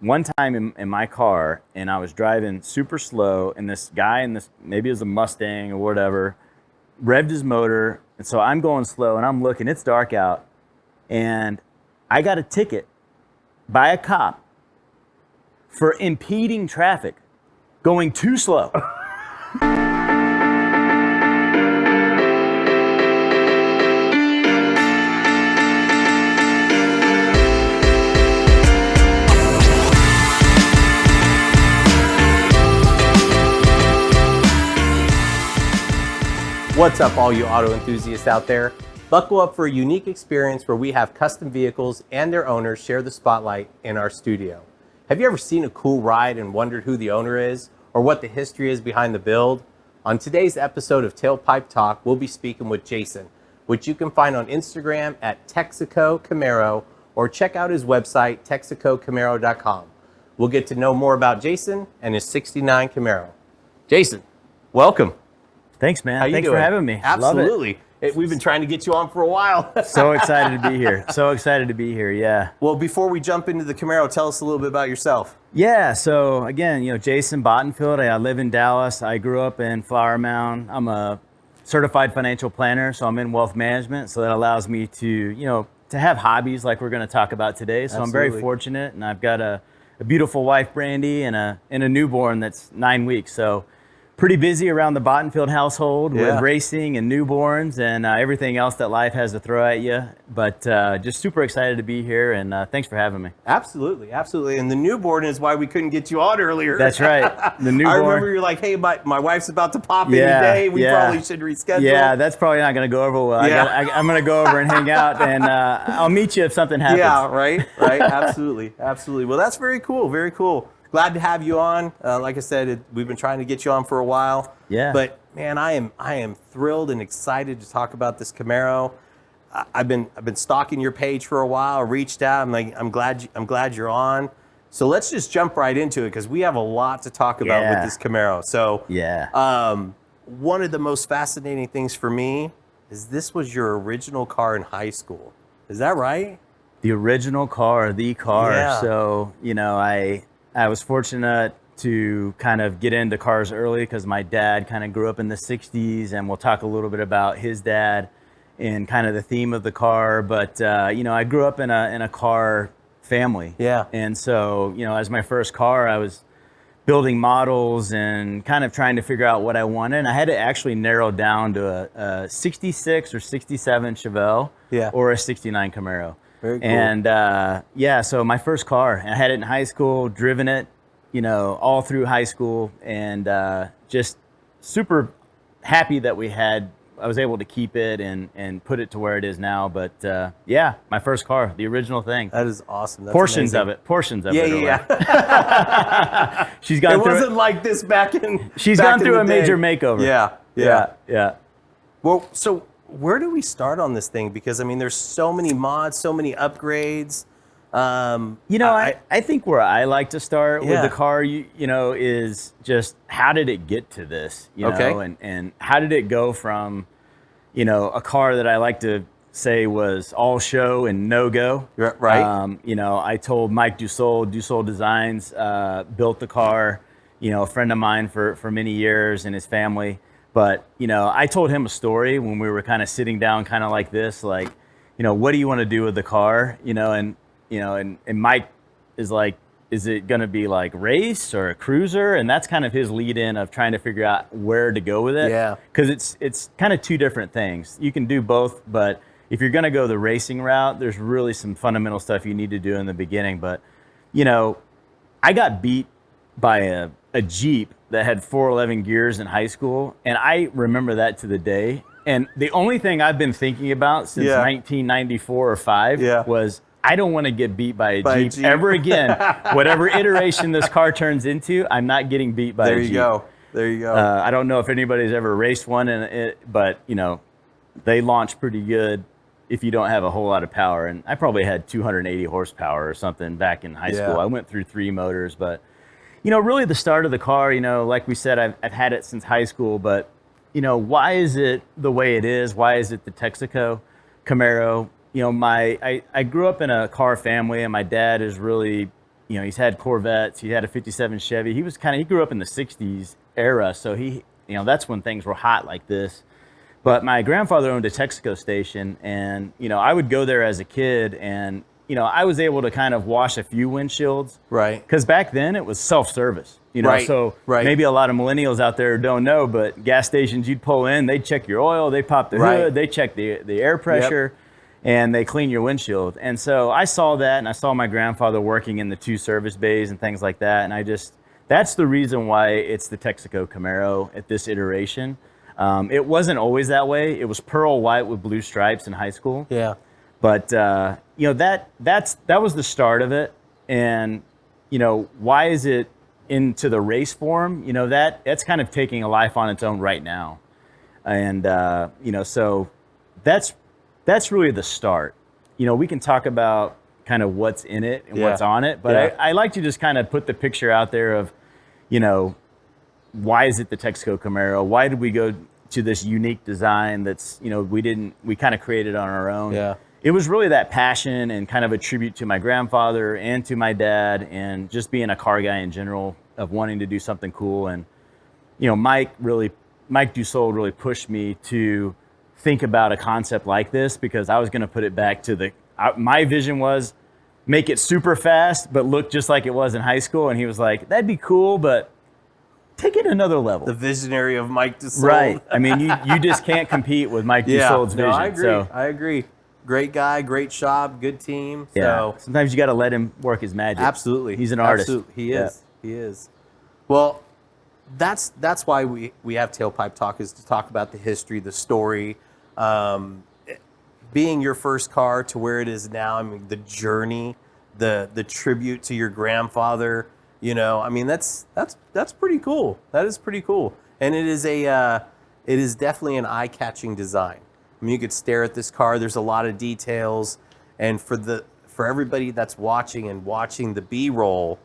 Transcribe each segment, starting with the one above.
one time in my car, and I was driving super slow, and this guy in this, maybe it was a Mustang or whatever, revved his motor, and so I'm going slow, and I'm looking, it's dark out, and I got a ticket by a cop for impeding traffic, going too slow. What's up, all you auto enthusiasts out there? Buckle up for a unique experience where we have custom vehicles and their owners share the spotlight in our studio. Have you ever seen a cool ride and wondered who the owner is or what the history is behind the build? On today's episode of Tailpipe Talk, we'll be speaking with Jason, which you can find on Instagram at Texaco Camaro or check out his website, texacocamaro.com. We'll get to know more about Jason and his 69 Camaro. Jason, welcome. Thanks, man. How you Thanks doing? for having me. Absolutely. We've been trying to get you on for a while. So excited to be here. So excited to be here, yeah. Well, before we jump into the Camaro, tell us a little bit about yourself. Yeah, so again, Jason Bottenfield. I live in Dallas. I grew up in Flower Mound. I'm a certified financial planner, so I'm in wealth management. So that allows me to have hobbies like we're going to talk about today. So Absolutely. I'm very fortunate, and I've got a beautiful wife, Brandy, and a newborn that's 9 weeks. So pretty busy around the Bottenfield household with racing and newborns and everything else that life has to throw at you. But just super excited to be here, and thanks for having me. Absolutely, absolutely. And the newborn is why we couldn't get you on earlier. That's right. The newborn. I remember you're like, hey, my wife's about to pop any day. We probably should reschedule. Yeah, that's probably not going to go over well. Yeah. I'm going to go over and hang out, and I'll meet you if something happens. Yeah, right. Absolutely, absolutely. Well, that's very cool, very cool. Glad to have you on. Like I said, we've been trying to get you on for a while. Yeah. But man, I am thrilled and excited to talk about this Camaro. I've been stalking your page for a while. Reached out. I'm glad you're on. So let's just jump right into it because we have a lot to talk about with this Camaro. So one of the most fascinating things for me is this was your original car in high school. Is that right? The original car, the car. Yeah. So I was fortunate to kind of get into cars early because my dad kind of grew up in the 60s, and we'll talk a little bit about his dad and kind of the theme of the car. But, I grew up in a car family. Yeah. And so, as my first car, I was building models and kind of trying to figure out what I wanted. And I had to actually narrow down to a 66 or 67 Chevelle or a 69 Camaro. Very cool. And so my first car, I had it in high school, driven it, all through high school, and just super happy that I was able to keep it and put it to where it is now. But my first car, the original thing. That is awesome. That's portions amazing. of it. Yeah. She's gone it through wasn't like this back in. She's back gone in through the a day. major makeover. Yeah. Well, so where do we start on this thing? Because there's so many mods, so many upgrades. I think where I like to start with the car, is just how did it get to this? And how did it go from, a car that I like to say was all show and no go. Right. I told Mike DuSold Designs, built the car, a friend of mine for many years, and his family. But, I told him a story when we were kind of sitting down kind of like this, like, what do you want to do with the car? And Mike is like, is it going to be like race or a cruiser? And that's kind of his lead in of trying to figure out where to go with it. Yeah. Because it's kind of two different things. You can do both, but if you're going to go the racing route, there's really some fundamental stuff you need to do in the beginning. But, I got beat by a Jeep that had 411 gears in high school, and I remember that to the day. And the only thing I've been thinking about since 1994 or 5 was I don't want to get beat by a Jeep ever again. Whatever iteration this car turns into, I'm not getting beat by a Jeep. There you go. I don't know if anybody's ever raced one, but they launch pretty good if you don't have a whole lot of power. And I probably had 280 horsepower or something back in high school. I went through 3 motors, but really the start of the car, like we said, I've had it since high school, but why is it the way it is? Why is it the Texaco Camaro? I grew up in a car family, and my dad is really, you know, he's had Corvettes. He had a 57 Chevy. He grew up in the 60s era. So you know, that's when things were hot like this. But my grandfather owned a Texaco station, and, you know, I would go there as a kid, and, you know, I was able to kind of wash a few windshields. Right. Because back then it was self-service, you know, so maybe a lot of millennials out there don't know, but gas stations, you'd pull in, they'd check your oil, they pop the hood, they check the air pressure, and they clean your windshield. And so I saw that, and I saw my grandfather working in the 2 service bays and things like that. And that's the reason why it's the Texaco Camaro at this iteration. It wasn't always that way. It was pearl white with blue stripes in high school. Yeah. But, you know, that was the start of it. And, you know, why is it into the race form? You know, that's kind of taking a life on its own right now. And, you know, so that's really the start. You know, we can talk about kind of what's in it and what's on it, but I like to just kind of put the picture out there of, you know, why is it the Texaco Camaro? Why did we go to this unique design that's, you know, we kind of created on our own. Yeah. It was really that passion and kind of a tribute to my grandfather and to my dad, and just being a car guy in general, of wanting to do something cool. And, you know, Mike DuSold really pushed me to think about a concept like this, because I was going to put it back to my vision was make it super fast, but look just like it was in high school. And he was like, that'd be cool, but take it another level. The visionary of Mike DuSold. Right. I mean, you just can't compete with Mike DuSold's vision. I agree. So, I agree. Great guy, great shop, good team. yeah. So Sometimes you got to let him work his magic. absolutely. He's an artist. Absolutely. He is. He is. Well, that's why we have Tailpipe Talk, is to talk about the history, the story, being your first car to where it is now. I mean, the journey, the tribute to your grandfather. You know, I mean, that's pretty cool. That is pretty cool, and it is definitely an eye-catching design. I mean, you could stare at this car. There's a lot of details, and for everybody that's watching the B-roll,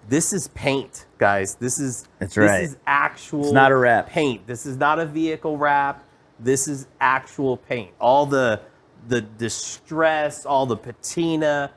this is paint, guys. This is actual. It's not a wrap. Paint. This is not a vehicle wrap. This is actual paint. All the distress, all the patina.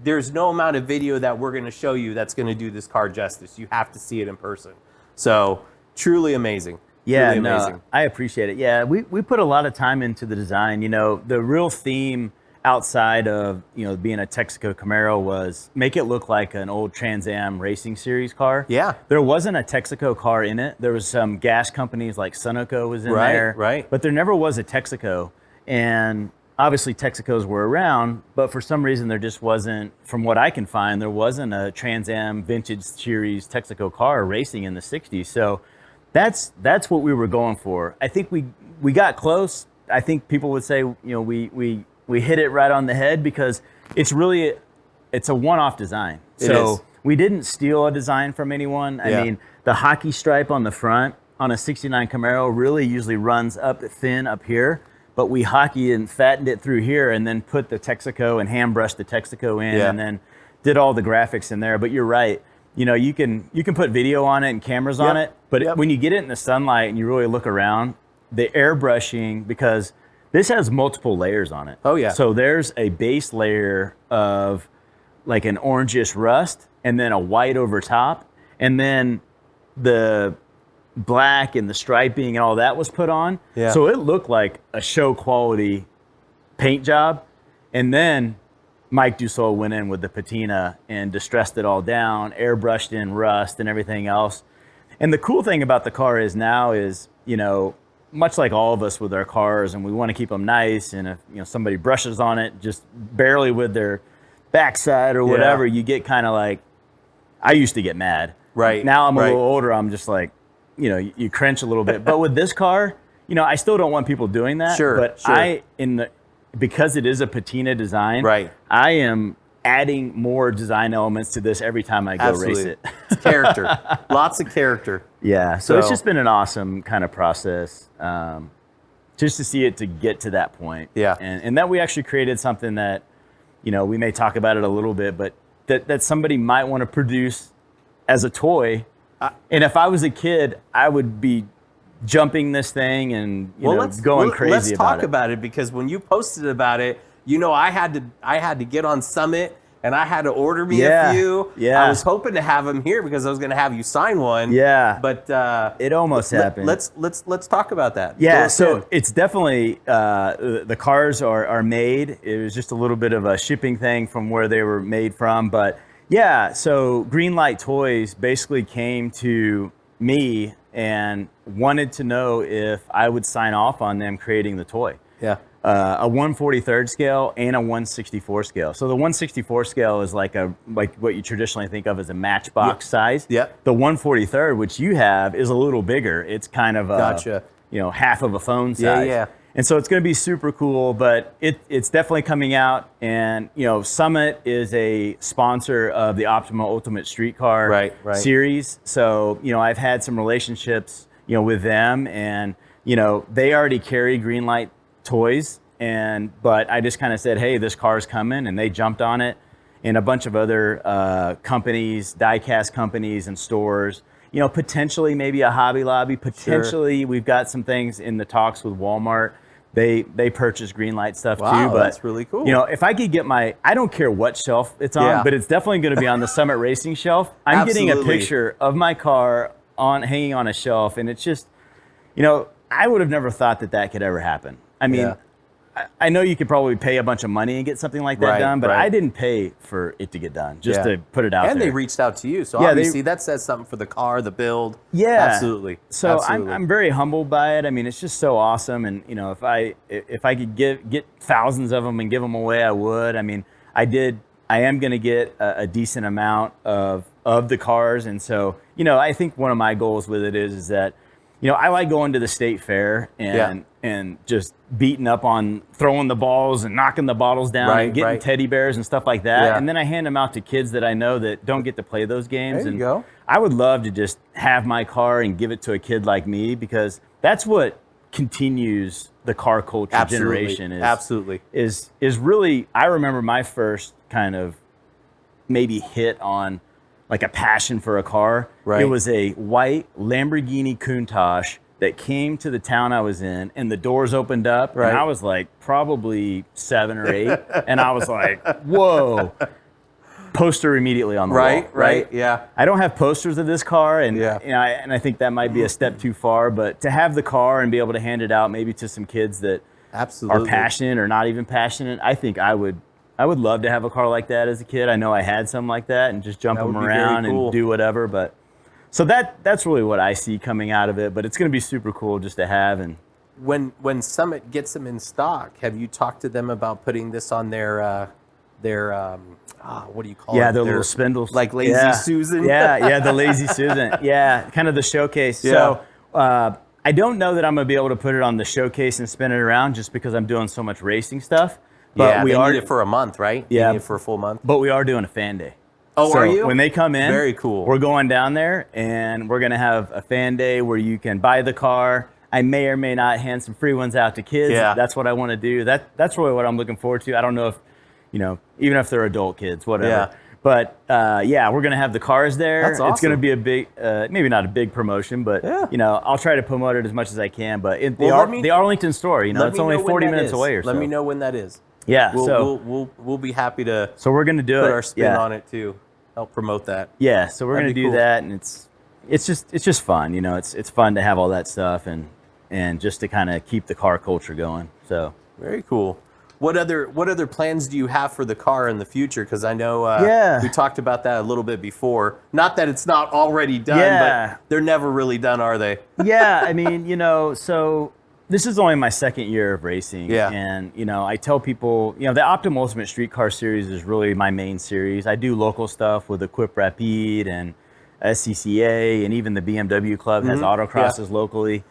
There's no amount of video that we're going to show you that's going to do this car justice. You have to see it in person. So truly amazing. Yeah, really no, amazing. I appreciate it. Yeah, we put a lot of time into the design. You know, the real theme outside of, you know, being a Texaco Camaro was make it look like an old Trans Am Racing Series car. Yeah. There wasn't a Texaco car in it. There was some gas companies like Sunoco was in there. Right. But there never was a Texaco. And obviously Texacos were around, but for some reason there just wasn't, from what I can find, there wasn't a Trans Am Vintage Series Texaco car racing in the 60s. So that's what we were going for. I think we got close. I think people would say, you know, we hit it right on the head, because it's a one-off design. So we didn't steal a design from anyone. I mean, the hockey stripe on the front on a 69 Camaro really usually runs up thin up here, but we hockey and fattened it through here, and then put the Texaco and hand brushed the Texaco in, and then did all the graphics in there. But you're right. You know, you can put video on it and cameras on it, but when you get it in the sunlight and you really look around, the airbrushing, because this has multiple layers on it. Oh, yeah. So there's a base layer of like an orangish rust, and then a white over top, and then the black and the striping and all that was put on. Yeah. So it looked like a show quality paint job. And then Mike DuSold went in with the patina and distressed it all down, airbrushed in rust and everything else. And the cool thing about the car is now is, you know, much like all of us with our cars, and we want to keep them nice, and if, you know, somebody brushes on it just barely with their backside or whatever, you get kind of like, I used to get mad. Right. Now I'm a little older, I'm just like, you know, you cringe a little bit. But with this car, you know, I still don't want people doing that. Sure. But because it is a patina design, I am adding more design elements to this every time I go race it. It's character. Lots of character. Yeah. So it's just been an awesome kind of process, just to see it to get to that point. Yeah. And that we actually created something that, you know, we may talk about it a little bit, but that somebody might want to produce as a toy. And if I was a kid, I would be jumping this thing and going crazy about it. Let's talk about it, because when you posted about it, you know, I had to get on Summit and I had to order me Yeah, a few. yeah. I was hoping to have them here because I was going to have you sign one. Yeah. But It almost happened. Let's talk about that. Yeah, so it's definitely the cars are made. It was just a little bit of a shipping thing from where they were made from, but yeah. So Greenlight Toys basically came to me and wanted to know if I would sign off on them creating the toy. Yeah. A 1/43rd scale and a 1/64 scale. So the 1/64 scale is like what you traditionally think of as a matchbox size. Yep. The 1/43rd, which you have, is a little bigger. It's kind of Gotcha. half of a phone size. Yeah. And so it's going to be super cool, but it's definitely coming out. And Summit is a sponsor of the Optima Ultimate Streetcar Right. series. So I've had some relationships with them, and they already carry Greenlight toys, but I just kind of said, hey, this car's coming, and they jumped on it. And a bunch of other companies, die-cast companies and stores, potentially maybe a Hobby Lobby, potentially we've got some things in the talks with Walmart. They purchase Greenlight stuff too. But that's really cool. If I could get I don't care what shelf it's on, but it's definitely going to be on the Summit Racing shelf. I'm getting a picture of my car hanging on a shelf, and it's just, I would have never thought that could ever happen. I mean, I know you could probably pay a bunch of money and get something like that done, but I didn't pay for it to get done, just to put it out there. And they reached out to you, so obviously that says something for the car, the build. Yeah, absolutely. So I'm very humbled by it. I mean, it's just so awesome, and if I could get thousands of them and give them away, I would. I mean, I am going to get a decent amount of the cars, and so I think one of my goals with it is that. I like going to the state fair and just beating up on throwing the balls and knocking the bottles down and getting teddy bears and stuff like that. And then I hand them out to kids that I know that don't get to play those games. There you go. I would love to just have my car and give it to a kid like me, because that's what continues the car culture generation. Is really, I remember my first kind of maybe hit on like a passion for a car. It was a white Lamborghini Countach that came to the town I was in, and the doors opened up, and I was like probably 7 or 8, and I was like, whoa. Poster immediately on the wall. Right. Yeah. I don't have posters of this car, and and I think that might be a step too far, but to have the car and be able to hand it out maybe to some kids that are passionate or not even passionate, I think I would love to have a car like that as a kid. I know I had some like that, and just jump them around and do whatever. But so that's really what I see coming out of it. But it's going to be super cool just to have. And when Summit gets them in stock, have you talked to them about putting this on their what do you call it? Yeah, the little spindles, like Lazy Susan. The Lazy Susan. Yeah, kind of the showcase. Yeah. So I don't know that I'm going to be able to put it on the showcase and spin it around, just because I'm doing so much racing stuff. But we need it for a month, right? Yeah, need it for a full month. But we are doing a fan day. Oh, so are you? When they come in, very cool. We're going down there, and we're going to have a fan day where you can buy the car. I may or may not hand some free ones out to kids. Yeah. That's what I want to do. That's really what I'm looking forward to. I don't know if, even if they're adult kids, whatever. Yeah. But we're going to have the cars there. That's awesome. It's going to be a big, maybe not a big promotion, but I'll try to promote it as much as I can. But the Arlington store, it's only 40 minutes away or so. Let me know when that is. Yeah, we'll be happy to. So we're going to do put our spin on it too, help promote that. Yeah, so we're going to do that, and it's just fun. It's fun to have all that stuff and just to kind of keep the car culture going. So very cool. What other plans do you have for the car in the future? Because I know we talked about that a little bit before. Not that it's not already done, but they're never really done, are they? Yeah, I mean, so. This is only my second year of racing, and I tell people, the Optima Ultimate Streetcar Series is really my main series. I do local stuff with Equip Rapide and SCCA, and even the BMW Club has autocrosses locally,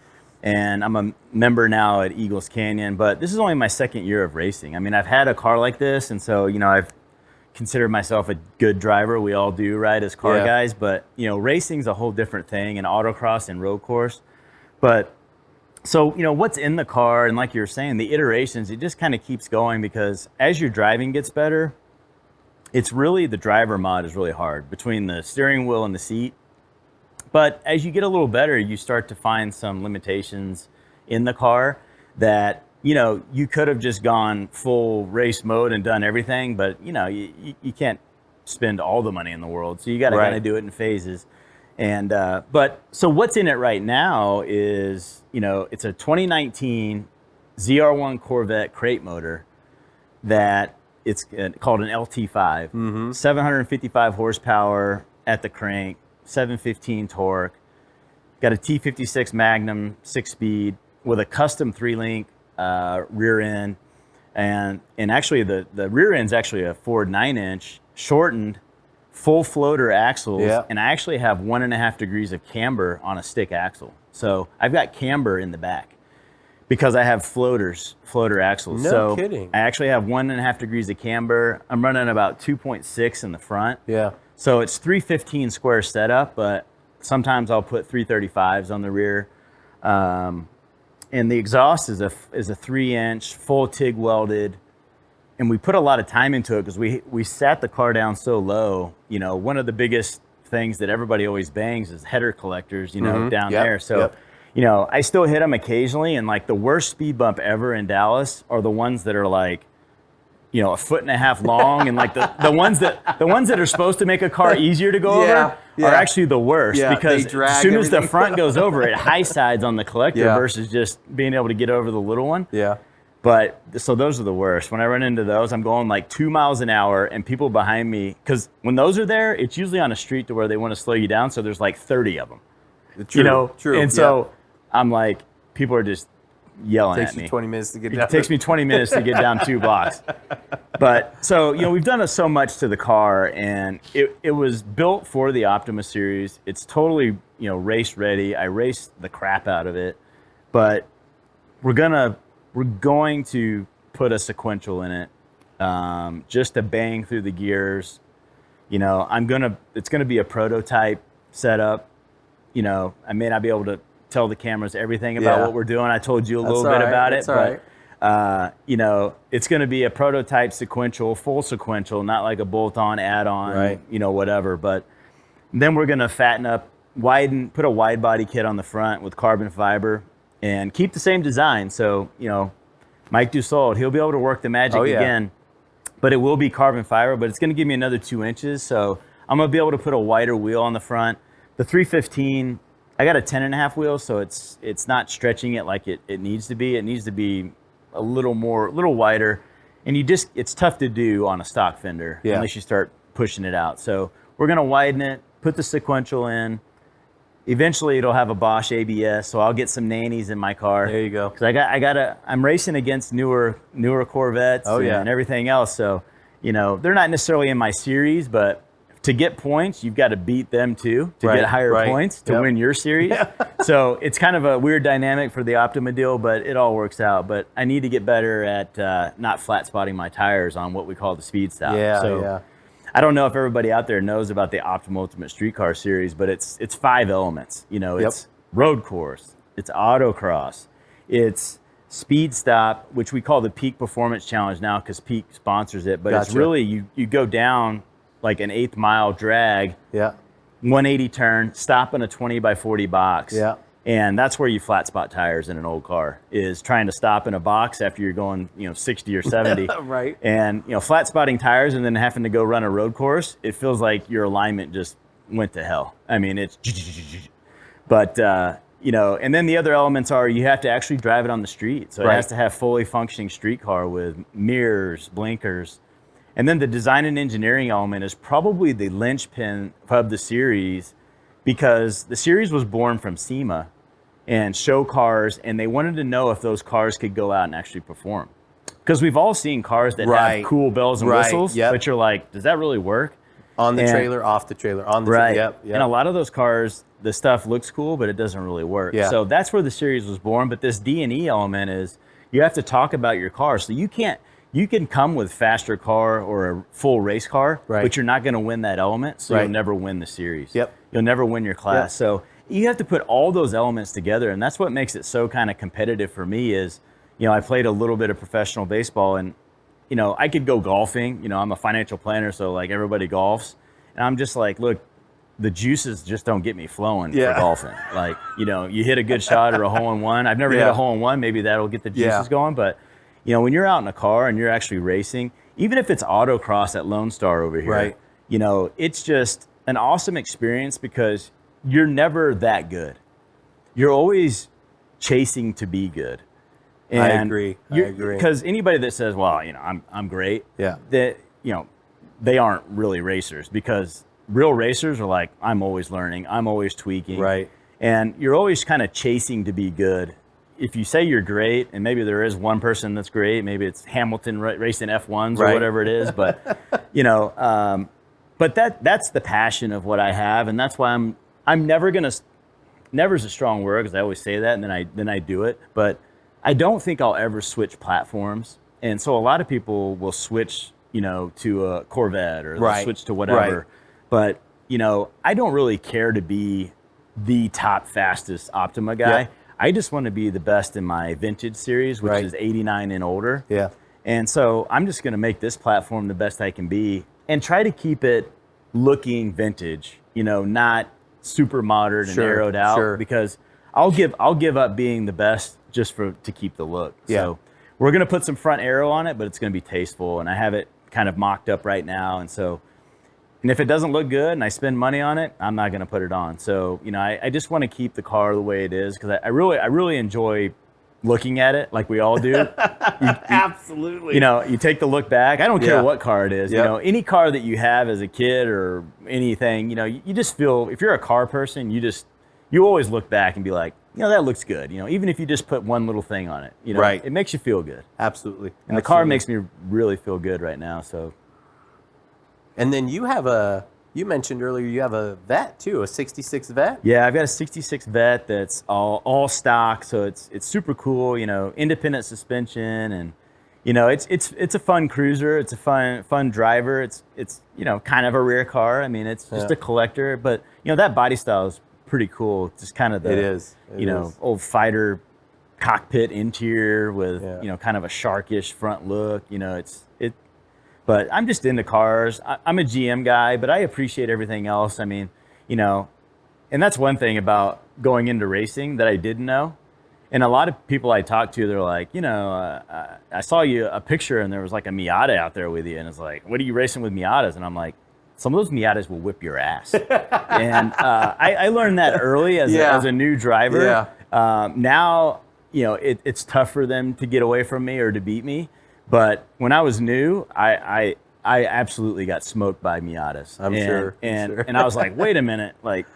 and I'm a member now at Eagles Canyon. But this is only my second year of racing. I mean, I've had a car like this, and so I've considered myself a good driver. We all do, right, as car guys. But racing's a whole different thing, and autocross and road course, but. So, what's in the car, and like you were saying, the iterations, it just kind of keeps going, because as your driving gets better, it's really, the driver mod is really hard between the steering wheel and the seat. But as you get a little better, you start to find some limitations in the car that, you know, you could have just gone full race mode and done everything, but you know, you can't spend all the money in the world. So you got to kind of do it in phases. And, but so what's in it right now is, you know, it's a 2019 ZR1 Corvette crate motor that it's called an LT5, 755 horsepower at the crank, 715 torque, got a T56 Magnum 6-speed with a custom 3-link rear end. And actually the rear end's actually a Ford 9-inch shortened full floater axles, and I actually have 1.5 degrees of camber on a stick axle. So I've got camber in the back because I have floater axles. No kidding. I actually have 1.5 degrees of camber. I'm running about 2.6 in the front. Yeah. So it's 315 square setup, but sometimes I'll put 335s on the rear. And the exhaust is a 3-inch full TIG welded. And we put a lot of time into it because we sat the car down so low. You know, one of the biggest things that everybody always bangs is header collectors, you know, down there. So, you know, I still hit them occasionally. And like the worst speed bump ever in Dallas are the ones that are like, you know, 1.5 feet long. And like the ones that are supposed to make a car easier to go over are actually the worst because as soon as the front goes over, it high sides on the collector versus just being able to get over the little one. Yeah. But so those are the worst. When I run into those, I'm going like 2 miles an hour and people behind me, because when those are there, it's usually on a street to where they want to slow you down. So there's like 30 of them, true, you know? True. And so I'm like, people are just yelling at me. It takes you 20 minutes to get down. It takes me 20 minutes to get down 2 blocks. But so, you know, we've done so much to the car and it was built for the Optima series. It's totally, you know, race ready. I raced the crap out of it, but we're going to put a sequential in it, just to bang through the gears. You know, it's gonna be a prototype setup. You know, I may not be able to tell the cameras everything about what we're doing. I told you a little bit about it, but you know, it's gonna be a prototype sequential, full sequential, not like a bolt-on, add-on, you know, whatever. But then we're gonna fatten up, put a wide body kit on the front with carbon fiber. And keep the same design. So, you know, Mike DuSold, he'll be able to work the magic again, but it will be carbon fiber, but it's going to give me another 2 inches. So I'm going to be able to put a wider wheel on the front. The 315, I got a 10.5 wheel, so it's not stretching it like it needs to be. It needs to be a little wider. And it's tough to do on a stock fender unless you start pushing it out. So we're going to widen it, put the sequential in. Eventually, it'll have a Bosch ABS, so I'll get some nannies in my car. There you go. Because I'm racing against newer Corvettes and everything else. So, you know, they're not necessarily in my series, but to get points, you've got to beat them too to get higher points to win your series. So it's kind of a weird dynamic for the Optima deal, but it all works out. But I need to get better at not flat spotting my tires on what we call the speed stop. I don't know if everybody out there knows about the Optima Ultimate Streetcar series, but it's 5 elements. You know, it's road course, it's autocross, it's speed stop, which we call the Peak Performance Challenge now because Peak sponsors it. But it's really, you go down like an 1/8 mile drag, 180 turn, stop in a 20x40 box. And that's where you flat spot tires in an old car, is trying to stop in a box after you're going, you know, 60 or 70. And, you know, flat spotting tires and then having to go run a road course, it feels like your alignment just went to hell. I mean, it's, but, you know, and then the other elements are you have to actually drive it on the street. So it has to have fully functioning street car with mirrors, blinkers. And then the design and engineering element is probably the linchpin of the series, because the series was born from SEMA and show cars, and they wanted to know if those cars could go out and actually perform. Because we've all seen cars that have cool bells and whistles, but you're like, does that really work? On the trailer, off the trailer, on the trailer. And a lot of those cars, the stuff looks cool, but it doesn't really work. So that's where the series was born. But this D&E element is you have to talk about your car. So you can come with faster car or a full race car, but you're not going to win that element, so you'll never win the series. You'll never win your class. So you have to put all those elements together, and that's what makes it so kind of competitive for me is, you know, I played a little bit of professional baseball, and, you know, I could go golfing. You know, I'm a financial planner, so, like, everybody golfs. And I'm just like, look, the juices just don't get me flowing for golfing. Like, you know, you hit a good shot or a hole-in-one. I've never hit a hole-in-one. Maybe that'll get the juices going, but you know, when you're out in a car and you're actually racing, even if it's autocross at Lone Star over here, Right. you know, it's just an awesome experience because you're never that good. You're always chasing to be good. And I agree. Because anybody that says, well, you know, I'm great, Yeah. that, you know, they aren't really racers, because real racers are like, I'm always learning, I'm always tweaking. Right. And you're always kind of chasing to be good. If you say you're great, and maybe there is one person that's great, maybe it's Hamilton racing F1s or Right. whatever it is, but you know, but that's the passion of what I have, and that's why I'm never gonna. Never's a strong word, because I always say that, and then I do it. But I don't think I'll ever switch platforms, and so a lot of people will switch, you know, to a Corvette, or they'll Right. switch to whatever. Right. But you know, I don't really care to be the top fastest Optima guy. Yep. I just want to be the best in my vintage series, which Right. is 89 and older. Yeah. And so I'm just going to make this platform the best I can be and try to keep it looking vintage, you know, not super modern and Sure, arrowed out, sure. because I'll give up being the best just to keep the look. Yeah. So we're going to put some front arrow on it, but it's going to be tasteful, and I have it kind of mocked up right now. And if it doesn't look good and I spend money on it, I'm not going to put it on. So, you know, I just want to keep the car the way it is, because I really enjoy looking at it, like we all do. Absolutely. You know, you take the look back. I don't care Yeah. what car it is. Yep. You know, any car that you have as a kid or anything, you know, you just feel, if you're a car person, you always look back and be like, you know, that looks good. You know, even if you just put one little thing on it, you know, Right. it makes you feel good. Absolutely. And the car makes me really feel good right now. So And then you mentioned earlier you have a Vet too, a 66 Vet? yeah, I've got a 66 Vet that's all stock, so it's super cool. You know, independent suspension, and you know, it's a fun cruiser. It's a fun driver. It's you know, kind of a rare car. I mean, it's just a collector, but you know, that body style is pretty cool. Just kind of It is. you know, old fighter cockpit interior with you know, kind of a sharkish front look. You know, but I'm just into cars. I'm a GM guy, but I appreciate everything else. I mean, you know, and that's one thing about going into racing that I didn't know. And a lot of people I talk to, they're like, you know, I saw you a picture and there was like a Miata out there with you. And it's like, what are you racing with Miatas? And I'm like, some of those Miatas will whip your ass. And I learned that early as a new driver. Yeah. Now, you know, it's tough for them to get away from me or to beat me. But when I was new, I absolutely got smoked by Miatas. I'm sure. And I was like, wait a minute, like,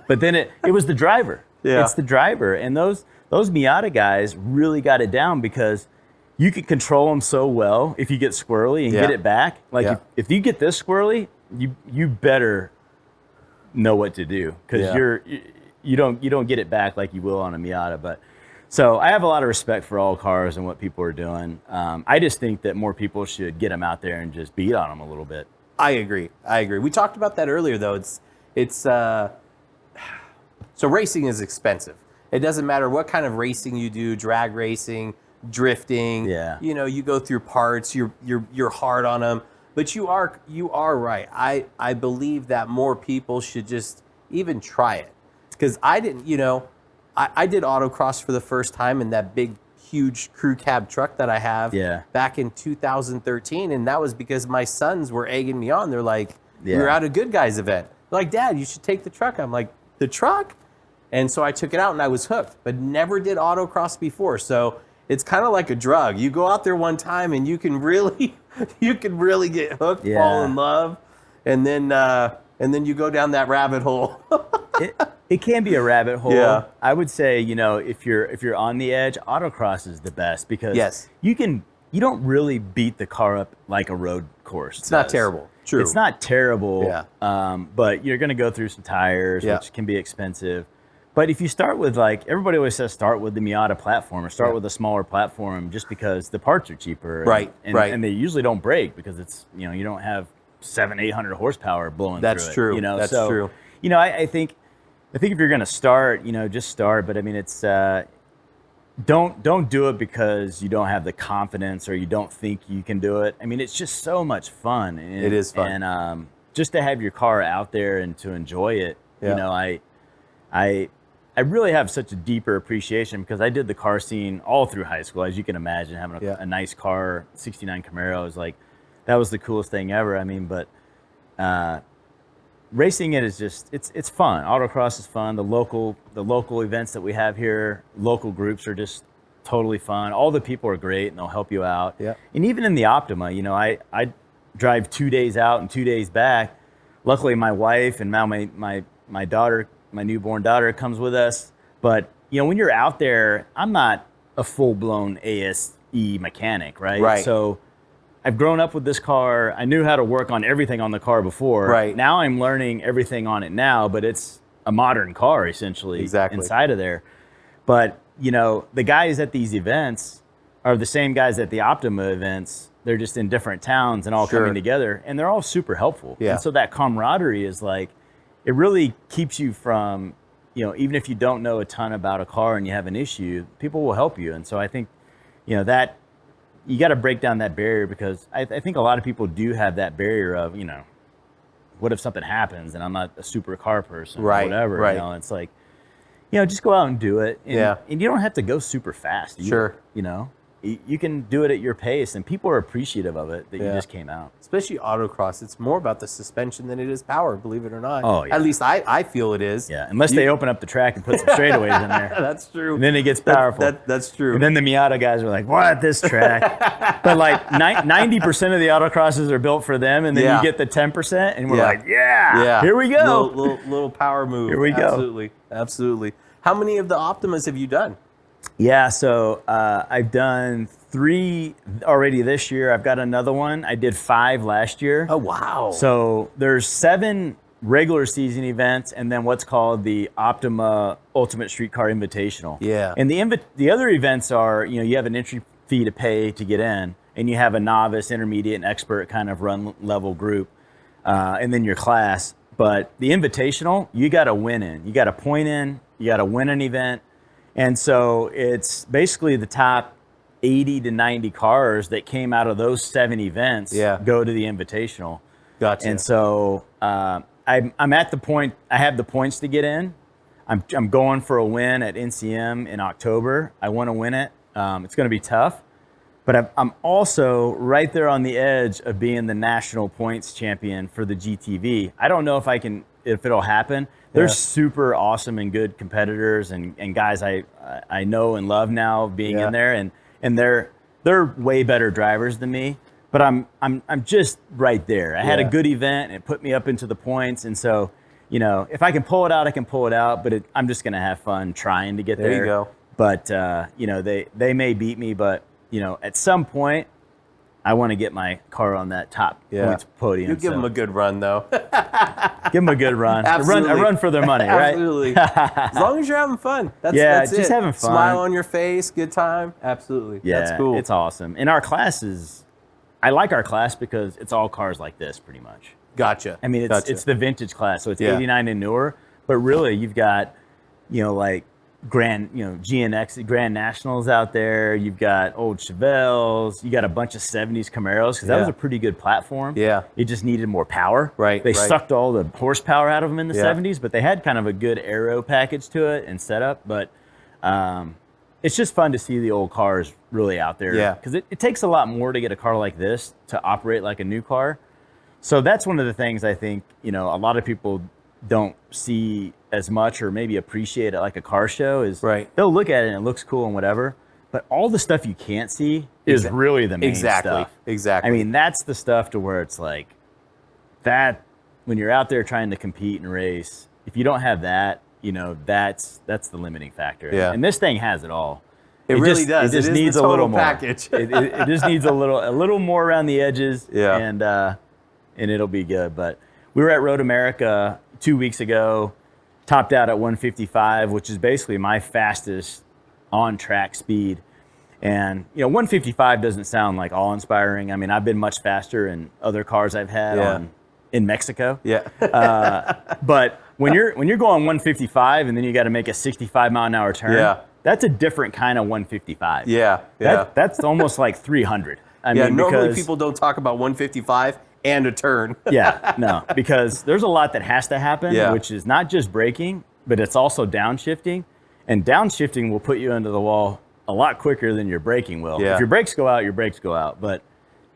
but then it was the driver. Yeah. It's the driver. And those Miata guys really got it down, because you can control them so well if you get squirrely and get it back. Like if you get this squirrely, you better know what to do, because you don't get it back like you will on a Miata. But so I have a lot of respect for all cars and what people are doing. I just think that more people should get them out there and just beat on them a little bit. I agree. We talked about that earlier, though. So racing is expensive. It doesn't matter what kind of racing you do, drag racing, drifting. Yeah. You know, you go through parts. You're hard on them, but you are right. I believe that more people should just even try it, because I didn't. You know, I did autocross for the first time in that big, huge crew cab truck that I have back in 2013. And that was because my sons were egging me on. They're like, we were at a Good Guys event. They're like, Dad, you should take the truck. I'm like, the truck? And so I took it out and I was hooked, but never did autocross before. So it's kind of like a drug. You go out there one time and you can really get hooked, fall in love. And then you go down that rabbit hole. It can be a rabbit hole. Yeah. I would say, you know, if you're on the edge, autocross is the best, because you don't really beat the car up like a road course. It's not terrible. True. It's not terrible. Yeah. But you're going to go through some tires, which can be expensive. But if you start with, like, everybody always says start with the Miata platform or start with a smaller platform, just because the parts are cheaper. And they usually don't break, because it's, you know, you don't have 700-800 horsepower blowing through it. That's true. You know, That's so, true. You know, I think if you're going to start, you know, just start. But I mean, it's don't do it because you don't have the confidence or you don't think you can do it. I mean, it's just so much fun. And, it is fun. And just to have your car out there and to enjoy it, you know, I really have such a deeper appreciation because I did the car scene all through high school, as you can imagine. Having a nice car, '69 Camaro, is like, that was the coolest thing ever. I mean, but racing it is just, it's fun. Autocross is fun. The local events that we have here, local groups are just totally fun. All the people are great and they'll help you out. Yeah. And even in the Optima, you know, I drive 2 days out and 2 days back. Luckily, my wife and now my daughter, my newborn daughter, comes with us. But you know, when you're out there, I'm not a full-blown ASE mechanic, right? Right. So I've grown up with this car. I knew how to work on everything on the car before. Right. Now I'm learning everything on it now, but it's a modern car essentially inside of there. But you know, the guys at these events are the same guys at the Optima events. They're just in different towns and all coming together, and they're all super helpful. Yeah. And so that camaraderie is like, it really keeps you from, you know, even if you don't know a ton about a car and you have an issue, people will help you. And so I think, you know, that you got to break down that barrier, because I think a lot of people do have that barrier of, you know, what if something happens and I'm not a super car person or whatever. Right. You know, it's like, you know, just go out and do it. And, and you don't have to go super fast either, you know. You can do it at your pace, and people are appreciative of it that you just came out. Especially autocross, it's more about the suspension than it is power, believe it or not. Oh, yeah. At least I feel it is. Yeah, unless they open up the track and put some straightaways in there. That's true. And then it gets powerful. That's true. And then the Miata guys are like, what, this track? But like 90% of the autocrosses are built for them, and then you get the 10%, and we're like, here we go. Little power move. Here we go. Absolutely. Absolutely. How many of the Optimas have you done? Yeah, so I've done 3 already this year. I've got another one. I did 5 last year. Oh, wow. So there's 7 regular season events, and then what's called the Optima Ultimate Streetcar Invitational. Yeah. And the other events are, you know, you have an entry fee to pay to get in, and you have a novice, intermediate, and expert kind of run level group, and then your class. But the Invitational, you got to win in. You got to point in. You got to win an event. And so it's basically the top 80 to 90 cars that came out of those 7 events go to the Invitational. Gotcha. And so I'm at the point, I have the points to get in. I'm going for a win at NCM in October. I want to win it. It's going to be tough. But I'm also right there on the edge of being the national points champion for the GTV. I don't know if it'll happen. They're super awesome and good competitors and guys I know and love now being in there, and they're way better drivers than me. But I'm just right there. I had a good event and it put me up into the points, and so, you know, if I can pull it out, I can pull it out. But I'm just gonna have fun trying to get there. There you go. But you know, they may beat me, but you know, at some point, I want to get my car on that top points podium. You give them a good run, though. Give them a good run. Absolutely. A run for their money, right? Absolutely. As long as you're having fun. That's just having fun. Smile on your face, good time. Absolutely. Yeah, that's cool. It's awesome. And our classes, I like our class because it's all cars like this, pretty much. Gotcha. I mean, it's the vintage class, so it's 89 and newer. But really, you've got, you know, like GNX, Grand Nationals out there. You've got old Chevelles. You got a bunch of 70s Camaros, because that was a pretty good platform. Yeah. It just needed more power. They sucked all the horsepower out of them in the 70s, but they had kind of a good aero package to it and setup. But it's just fun to see the old cars really out there. Yeah. Because it takes a lot more to get a car like this to operate like a new car. So that's one of the things I think, you know, a lot of people don't see as much or maybe appreciate it like a car show is they'll look at it and it looks cool and whatever, but all the stuff you can't see is really the main stuff. Exactly. I mean, that's the stuff to where it's like that when you're out there trying to compete and race, if you don't have that, you know, that's the limiting factor. Yeah. And this thing has it all. It really does. It just needs a little more. Package. it just needs a little more around the edges. Yeah. And it'll be good. But we were at Road America 2 weeks ago, topped out at 155, which is basically my fastest on-track speed. And, you know, 155 doesn't sound like awe-inspiring. I mean, I've been much faster in other cars I've had in Mexico. Yeah. But when you're going 155 and then you got to make a 65-mile-an-hour turn, that's a different kind of 155. That's almost like 300. I mean, normally people don't talk about 155 and a turn. No, because there's a lot that has to happen, which is not just braking. but it's also downshifting, and downshifting will put you into the wall a lot quicker than your braking will. Yeah. If your brakes go out, your brakes go out. But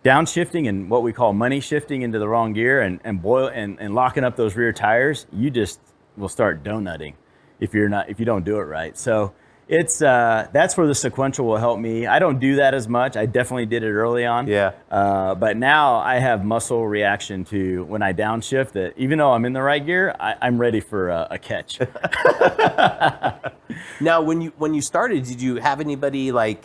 downshifting and what we call money shifting into the wrong gear and locking up those rear tires, you just will start donutting if you don't do it right. So it's that's where the sequential will help me. I don't do that as much. I definitely did it early on. Yeah. But now I have muscle reaction to when I downshift that even though I'm in the right gear, I'm ready for a catch. Now, when you started, did you have anybody like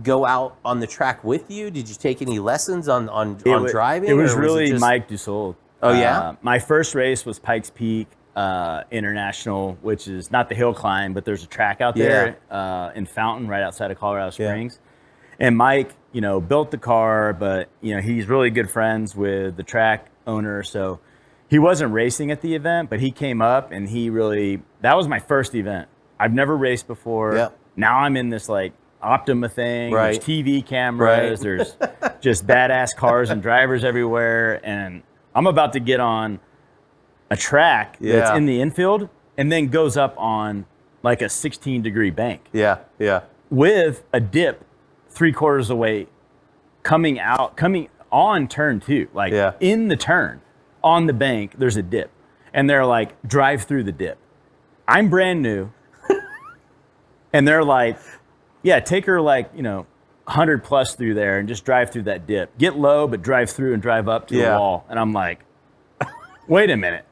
go out on the track with you? Did you take any lessons on driving? It was or really it just... Mike DuSold. Oh, yeah? My first race was Pikes Peak International, which is not the hill climb, but there's a track out there in Fountain, right outside of Colorado Springs. Yeah. And Mike, built the car, but he's really good friends with the track owner, so he wasn't racing at the event, but he came up and that was my first event. I've never raced before. Yep. Now I'm in this like Optima thing. Right. There's TV cameras. Right. There's just badass cars and drivers everywhere. And I'm about to get on a track that's in the infield and then goes up on like a 16-degree bank. Yeah, yeah. With a dip 3/4 of the way coming on turn 2. Like in the turn on the bank, there's a dip. And they're like, drive through the dip. I'm brand new. And they're like, yeah, take her like, 100 plus through there and just drive through that dip. Get low, but drive through and drive up to the wall. And I'm like, wait a minute.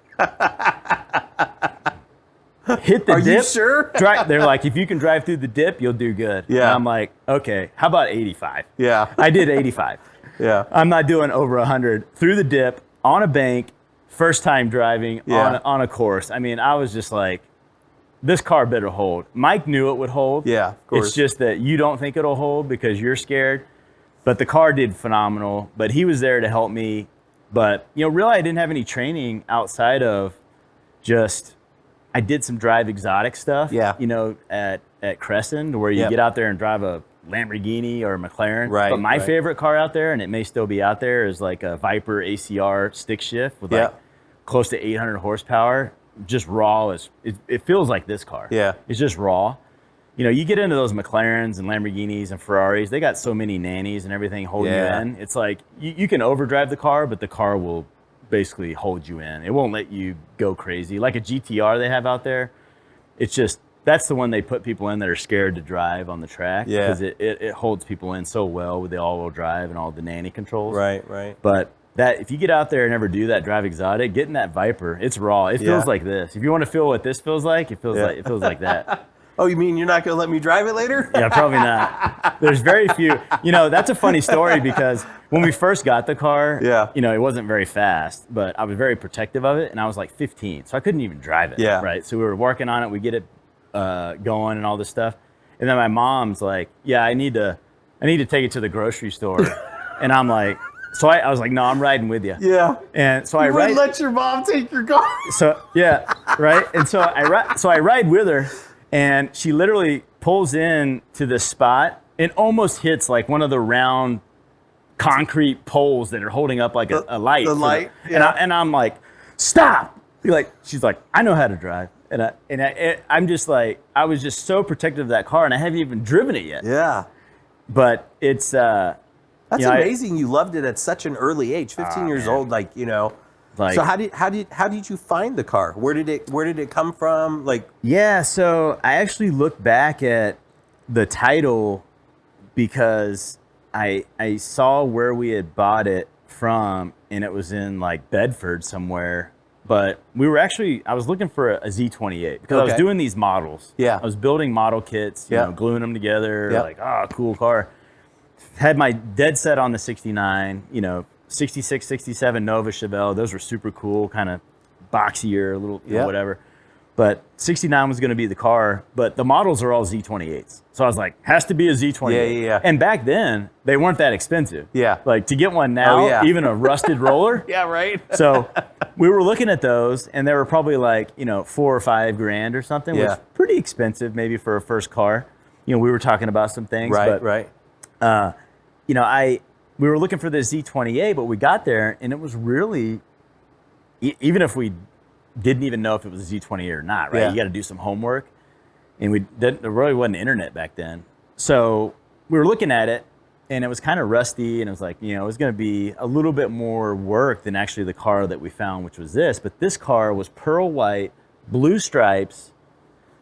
Hit the dip. Are you sure? They're like, if you can drive through the dip, you'll do good. Yeah. And I'm like, okay, how about 85? Yeah. I did 85. Yeah. I'm not doing over 100 through the dip on a bank, first time driving on a course. I mean, I was just like, this car better hold. Mike knew it would hold. Yeah, of course. It's just that you don't think it'll hold because you're scared. But the car did phenomenal. But he was there to help me. But, really I didn't have any training outside of just, I did some drive exotic stuff, at Crescent, where you get out there and drive a Lamborghini or a McLaren. Right. But my favorite car out there, and it may still be out there, is like a Viper ACR stick shift with like close to 800 horsepower. Just raw. It feels like this car. Yeah. It's just raw. You get into those McLarens and Lamborghinis and Ferraris, they got so many nannies and everything holding you in. It's like you can overdrive the car, but the car will basically hold you in. It won't let you go crazy. Like a GTR they have out there, it's just, that's the one they put people in that are scared to drive on the track because it holds people in so well with the all-wheel drive and all the nanny controls. Right, right. But that if you get out there and ever do that drive exotic, get in that Viper. It's raw. It feels like this. If you want to feel what this feels like, it feels like that. Oh, you mean you're not going to let me drive it later? Yeah, probably not. There's very few. That's a funny story because when we first got the car, it wasn't very fast, but I was very protective of it, and I was like 15, so I couldn't even drive it. Yeah. Right. So we were working on it. We get it going and all this stuff, and then my mom's like, "Yeah, I need to take it to the grocery store," and I'm like. So I was like, no, I'm riding with you. Yeah. And so I wouldn't let your mom take your car. So right. And so I ride with her, and she literally pulls in to this spot and almost hits like one of the round concrete poles that are holding up like a light. The light. And I'm like, stop. She's like, I know how to drive. I'm just like, I was just so protective of that car, and I haven't even driven it yet. Yeah. But it's. That's amazing. You loved it at such an early age, 15 years old. So how did you find the car? Where did it come from? So I actually looked back at the title because I saw where we had bought it from, and it was in like Bedford somewhere. But I was looking for a Z28 because I was doing these models. Yeah. I was building model kits, gluing them together, cool car. Had my dead set on the 69, 66, 67 Nova Chevelle. Those were super cool, kind of boxier, a little, whatever. But 69 was going to be the car, but the models are all Z28s. So I was like, has to be a Z28. Yeah. And back then, they weren't that expensive. Yeah. Like to get one now, even a rusted roller. Yeah, right. So we were looking at those, and they were probably like, $4 or $5 grand or something, which is pretty expensive maybe for a first car. We were talking about some things. Right. We were looking for the Z28, but we got there, and it was really, even if we didn't even know if it was a Z28 or not, right? Yeah. You got to do some homework. And there really wasn't internet back then. So we were looking at it, and it was kind of rusty, and it was like, it was going to be a little bit more work than actually the car that we found, which was this. But this car was pearl white, blue stripes,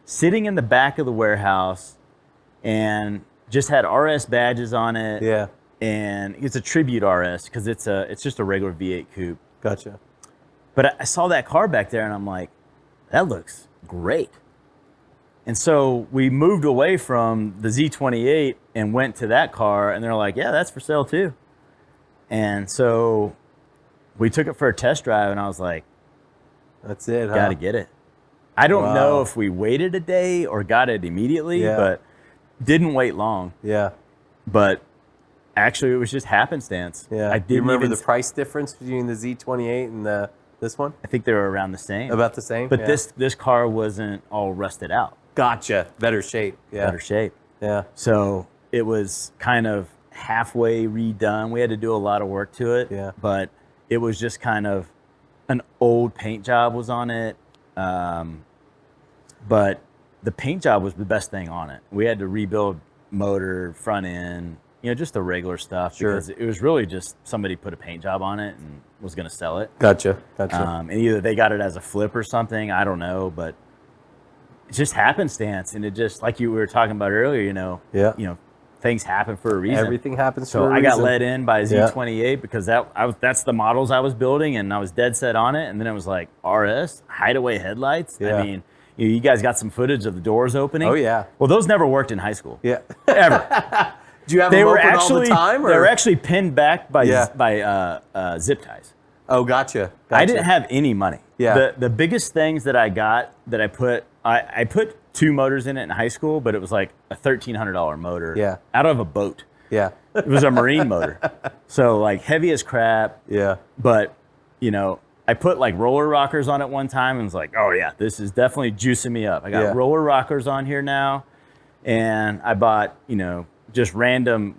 sitting in the back of the warehouse, and just had RS badges on it. Yeah. And it's a Tribute RS because it's just a regular V8 coupe. Gotcha. But I saw that car back there, and I'm like, that looks great. And so we moved away from the Z28 and went to that car, and they're like, yeah, that's for sale too. And so we took it for a test drive, and I was like, that's it, huh? Got to get it. I don't Wow. know if we waited a day or got it immediately, Yeah. but didn't wait long. Yeah. But actually, it was just happenstance. Yeah. I Do you didn't remember even the price difference between the Z28 and this one? I think they were around the same. About the same? But Yeah. this car wasn't all rusted out. Gotcha. Better shape. Yeah. Better shape. Yeah. So it was kind of halfway redone. We had to do a lot of work to it. Yeah. But it was just kind of an old paint job was on it. But the paint job was the best thing on it. We had to rebuild motor, front end, just the regular stuff. Sure. Because it was really just somebody put a paint job on it and was going to sell it. Gotcha. Gotcha. And either they got it as a flip or something. I don't know, but it's just happenstance, and it just like we were talking about earlier. Yeah. Things happen for a reason. Everything happens So for a I got reason. led in by Yeah. Z28 because that's the models I was building, and I was dead set on it. And then it was like RS hideaway headlights. Yeah. I mean, you guys got some footage of the doors opening. Oh, yeah. Well, those never worked in high school. Yeah. Ever. Do you have They them were open actually all the time? Or? they were actually pinned back by Yeah. zip ties. Oh, gotcha. I didn't have any money. Yeah. The biggest things that I got that I put 2 motors in it in high school, but it was like a $1,300 motor. Yeah. Out of a boat. Yeah. It was a marine motor. So like heavy as crap. Yeah. But I put like roller rockers on it one time and was like, oh yeah, this is definitely juicing me up. I got Yeah. roller rockers on here now, and I bought just random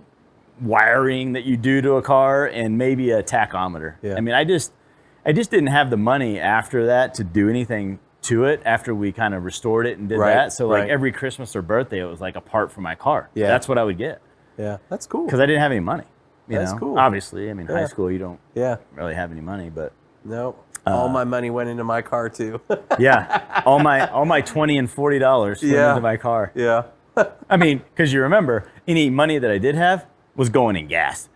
wiring that you do to a car and maybe a tachometer. Yeah. I mean, I just didn't have the money after that to do anything to it after we kind of restored it and did Right, that. So like right. every Christmas or birthday, it was like a part for my car. Yeah. That's what I would get Yeah. That's cool. because I didn't have any money. That's cool. Obviously, I mean, Yeah. high school you don't Yeah. really have any money, but No. All my money went into my car too. yeah, all my $20 and $40 went Yeah. into my car. Yeah. I mean, because you remember, any money that I did have was going in gas,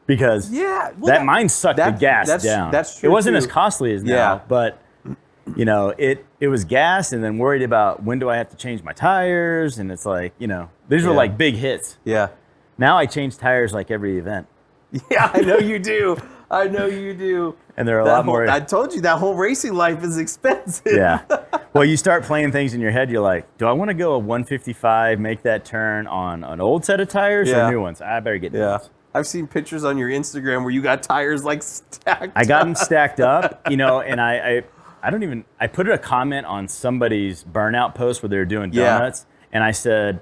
because Yeah. Well, that mine sucked the gas down. That's true. It wasn't too. as costly as now, Yeah. but it was gas, and then worried about when do I have to change my tires, and it's like these were Yeah. like big hits. Yeah. Now I change tires like every event, Yeah. I know you do. I know you do. and they're a That lot more. I told you that whole racing life is expensive. Yeah. Well, you start playing things in your head. You're like, do I want to go a 155, make that turn on an old set of tires Yeah. or new ones? I better get new Yeah. ones. I've seen pictures on your Instagram where you got tires like stacked. I got them stacked up, and I put a comment on somebody's burnout post where they were doing Yeah. donuts, and I said,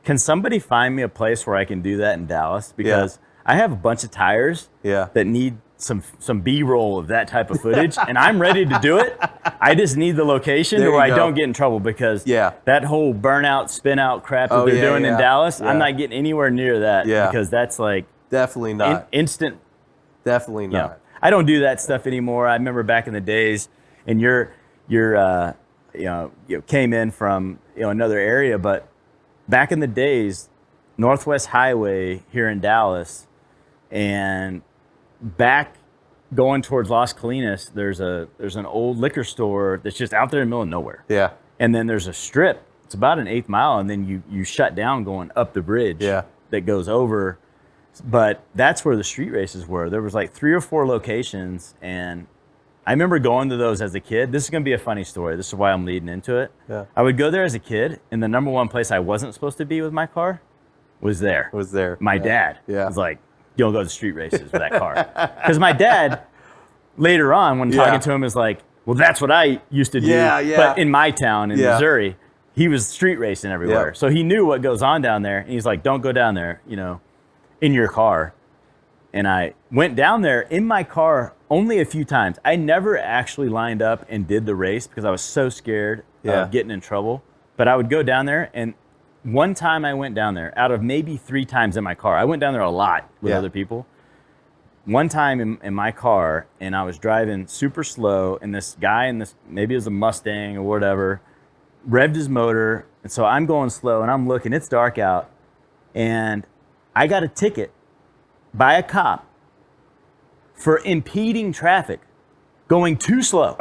can somebody find me a place where I can do that in Dallas? Because I have a bunch of tires Yeah. that need some B-roll of that type of footage, and I'm ready to do it. I just need the location There where I you go. don't get in trouble, because Yeah. that whole burnout, spin-out crap that Oh, they're yeah, doing in yeah. Dallas, Yeah. I'm not getting anywhere near that, Yeah. because that's like Definitely not. instant. Definitely You know, not. I don't do that stuff anymore. I remember back in the days, and you came in from another area, but back in the days, Northwest Highway here in Dallas, and back going towards Las Colinas, there's an old liquor store that's just out there in the middle of nowhere, Yeah. and then there's a strip. It's about an 1/8 mile, and then you shut down going up the bridge Yeah. that goes over. But that's where the street races were. There was like 3 or 4 locations, and I remember going to those as a kid. This is going to be a funny story. This is why I'm leading into it. Yeah. I would go there as a kid, and the number one place I wasn't supposed to be with my car was there. Was there. My Yeah. dad Yeah. was like, you don't go to street races with that car. Because my dad, later on, when talking to him, is like, well, that's what I used to do. Yeah, yeah. But in my town in Yeah. Missouri, he was street racing everywhere. Yeah. So he knew what goes on down there. And he's like, don't go down there, in your car. And I went down there in my car only a few times. I never actually lined up and did the race because I was so scared of getting in trouble. But I would go down there, and one time I went down there out of maybe 3 times in my car. I went down there a lot with other people. One time in my car, and I was driving super slow, and this guy in this, maybe it was a Mustang or whatever, revved his motor. And so I'm going slow, and I'm looking. It's dark out, and I got a ticket by a cop for impeding traffic, going too slow.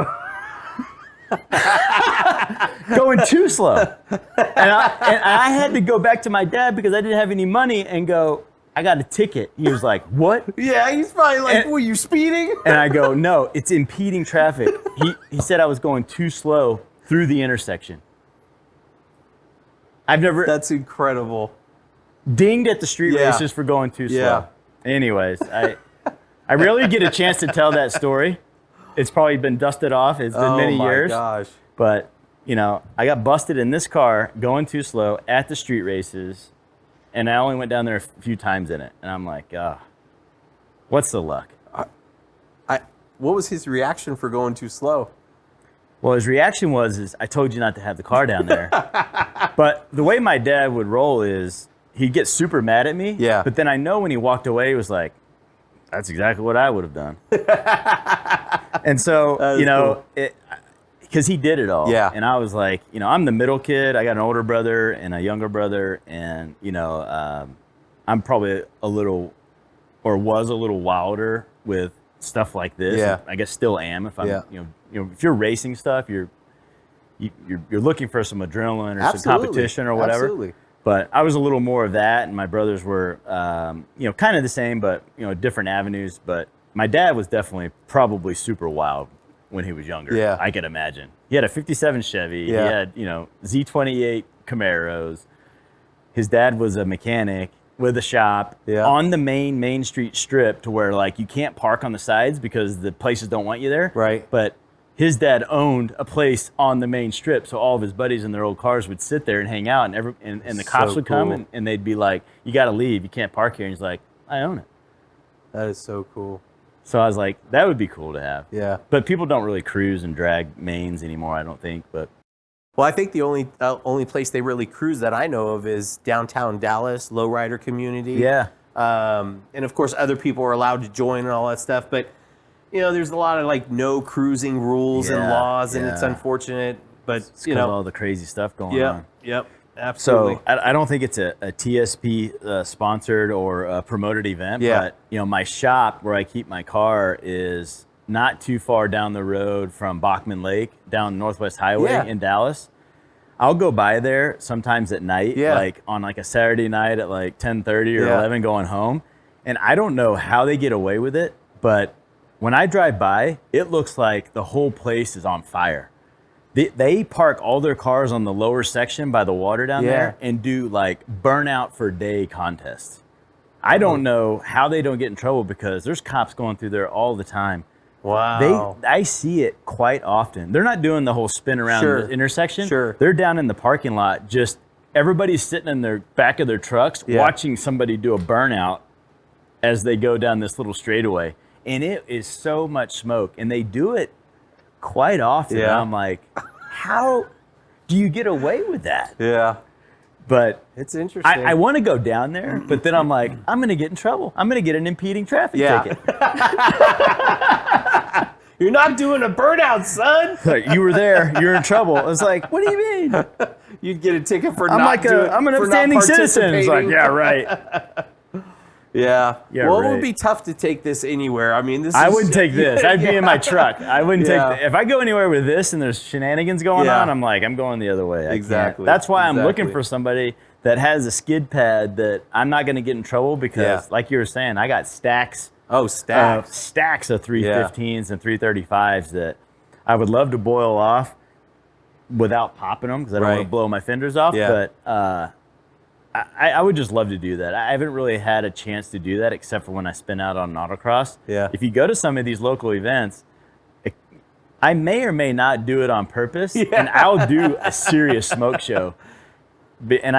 Going too slow. And I had to go back to my dad because I didn't have any money and go, I got a ticket. He was like, what? Yeah, he's probably like, were you speeding? And I go, no, it's impeding traffic. He said I was going too slow through the intersection. I've never... That's incredible. Dinged at the street races for going too slow. Yeah. Anyways, I rarely get a chance to tell that story. It's probably been dusted off. It's been many years. Oh my gosh. But, you know, I got busted in this car going too slow at the street races, and I only went down there a few times in it. And I'm like, what's the luck? What was his reaction for going too slow? Well, his reaction was, I told you not to have the car down there. But the way my dad would roll is he'd get super mad at me. Yeah. But then I know when he walked away, he was like, that's exactly what I would have done. And so, you know, because he did it all. Yeah. And I was like, you know, I'm the middle kid. I got an older brother and a younger brother. And, you know, I'm probably a little, or was a little wilder with stuff like this. Yeah. I guess still am. If I'm, you know, if you're racing stuff, you're looking for some adrenaline or some competition or whatever. Absolutely. But I was a little more of that, and my brothers were, you know, kind of the same, but, you know, different avenues. But my dad was definitely probably super wild when he was younger. Yeah. I could imagine. He had a 57 Chevy. Yeah. He had, you know, Z28 Camaros. His dad was a mechanic with a shop on the main street strip to where, like, you can't park on the sides because the places don't want you there. Right. But his dad owned a place on the main strip, so all of his buddies in their old cars would sit there and hang out, and the cops would come and they'd be like, you got to leave, you can't park here. And he's like, I own it. That is so cool. So I was like, that would be cool to have. Yeah. But people don't really cruise and drag mains anymore, I don't think. But Well, I think the only place they really cruise that I know of is downtown Dallas, lowrider community. yeah. And of course, other people are allowed to join and all that stuff. But, you know, there's a lot of like no cruising rules and laws, and it's unfortunate. But, It's all the crazy stuff going on. Yep. Absolutely. So I don't think it's a TSP sponsored or a promoted event, but, you know, my shop where I keep my car is not too far down the road from Bachman Lake, down Northwest Highway in Dallas. I'll go by there sometimes at night, like on like a Saturday night at like 10:30 or 11 going home. And I don't know how they get away with it, but when I drive by, it looks like the whole place is on fire. They park all their cars on the lower section by the water down there and do like burnout for day contests. I don't know how they don't get in trouble because there's cops going through there all the time. Wow. I see it quite often. They're not doing the whole spin around the intersection. They're down in the parking lot, just everybody's sitting in their back of their trucks watching somebody do a burnout as they go down this little straightaway. And it is so much smoke. And they do it quite often. And I'm like, how do you get away with that? Yeah. But it's interesting. I want to go down there, but then I'm like, I'm going to get in trouble. I'm going to get an impeding traffic ticket. You're not doing a burnout, son. Like, you were there. You're in trouble. I was like, what do you mean? You'd get a ticket for I'm not like doing, I'm an for upstanding not citizen. It's like, participating. yeah, right. Yeah. Well, it right. would be tough to take this anywhere. I mean, I wouldn't take this. I'd be in my truck. I wouldn't take if I go anywhere with this and there's shenanigans going on, I'm like, I'm going the other way. Exactly. That's why I'm looking for somebody that has a skid pad that I'm not going to get in trouble because, like you were saying, I got stacks. Oh, stacks. Stacks of 315s and 335s that I would love to boil off without popping them because I don't want to blow my fenders off. But I would just love to do that. I haven't really had a chance to do that except for when I spin out on an autocross. If you go to some of these local events, I may or may not do it on purpose, and I'll do a serious smoke show. And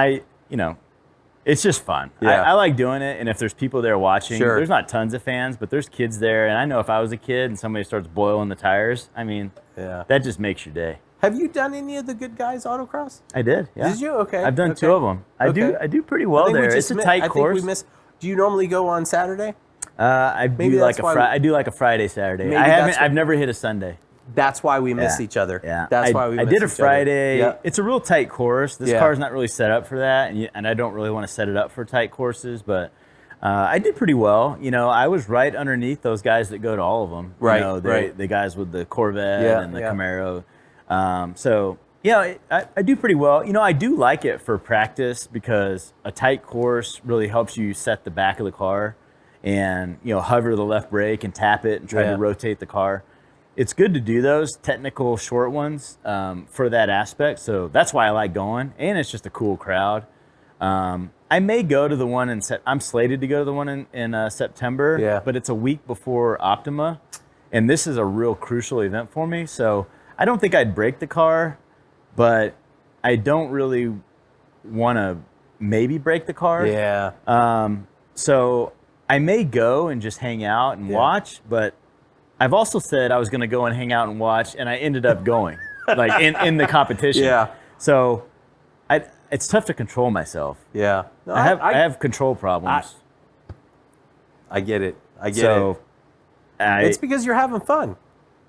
It's just fun. Yeah. I like doing it, and if there's people there watching, Sure. there's not tons of fans, but there's kids there, and I know if I was a kid and somebody starts boiling the tires, I mean, that just makes your day. Have you done any of the Good Guys autocross? I did, yeah. Did you? Okay. I've done 2 of them. I do pretty well there. It's a tight course. Do you normally go on Saturday? I do like a Friday, Saturday. I've never hit a Sunday. That's why we miss each other. Yeah, that's why we miss each other. I did a Friday. Yeah. It's a real tight course. This car's not really set up for that, and I don't really want to set it up for tight courses. But I did pretty well. You know, I was right underneath those guys that go to all of them. Right, you know, the guys with the Corvette and the Camaro. So yeah, I do pretty well. You know, I do like it for practice because a tight course really helps you set the back of the car, and hover the left brake and tap it and try to rotate the car. It's good to do those technical short ones for that aspect. So that's why I like going, and it's just a cool crowd. I may go to the one I'm slated to go to the one in September, but it's a week before Optima, and this is a real crucial event for me. So I don't think I'd break the car, but I don't really want to maybe break the car. Yeah. So I may go and just hang out and watch, but I've also said I was going to go and hang out and watch, and I ended up going, like in the competition. Yeah. So it's tough to control myself. Yeah. No, I have control problems. I get it. I get it. It's because you're having fun.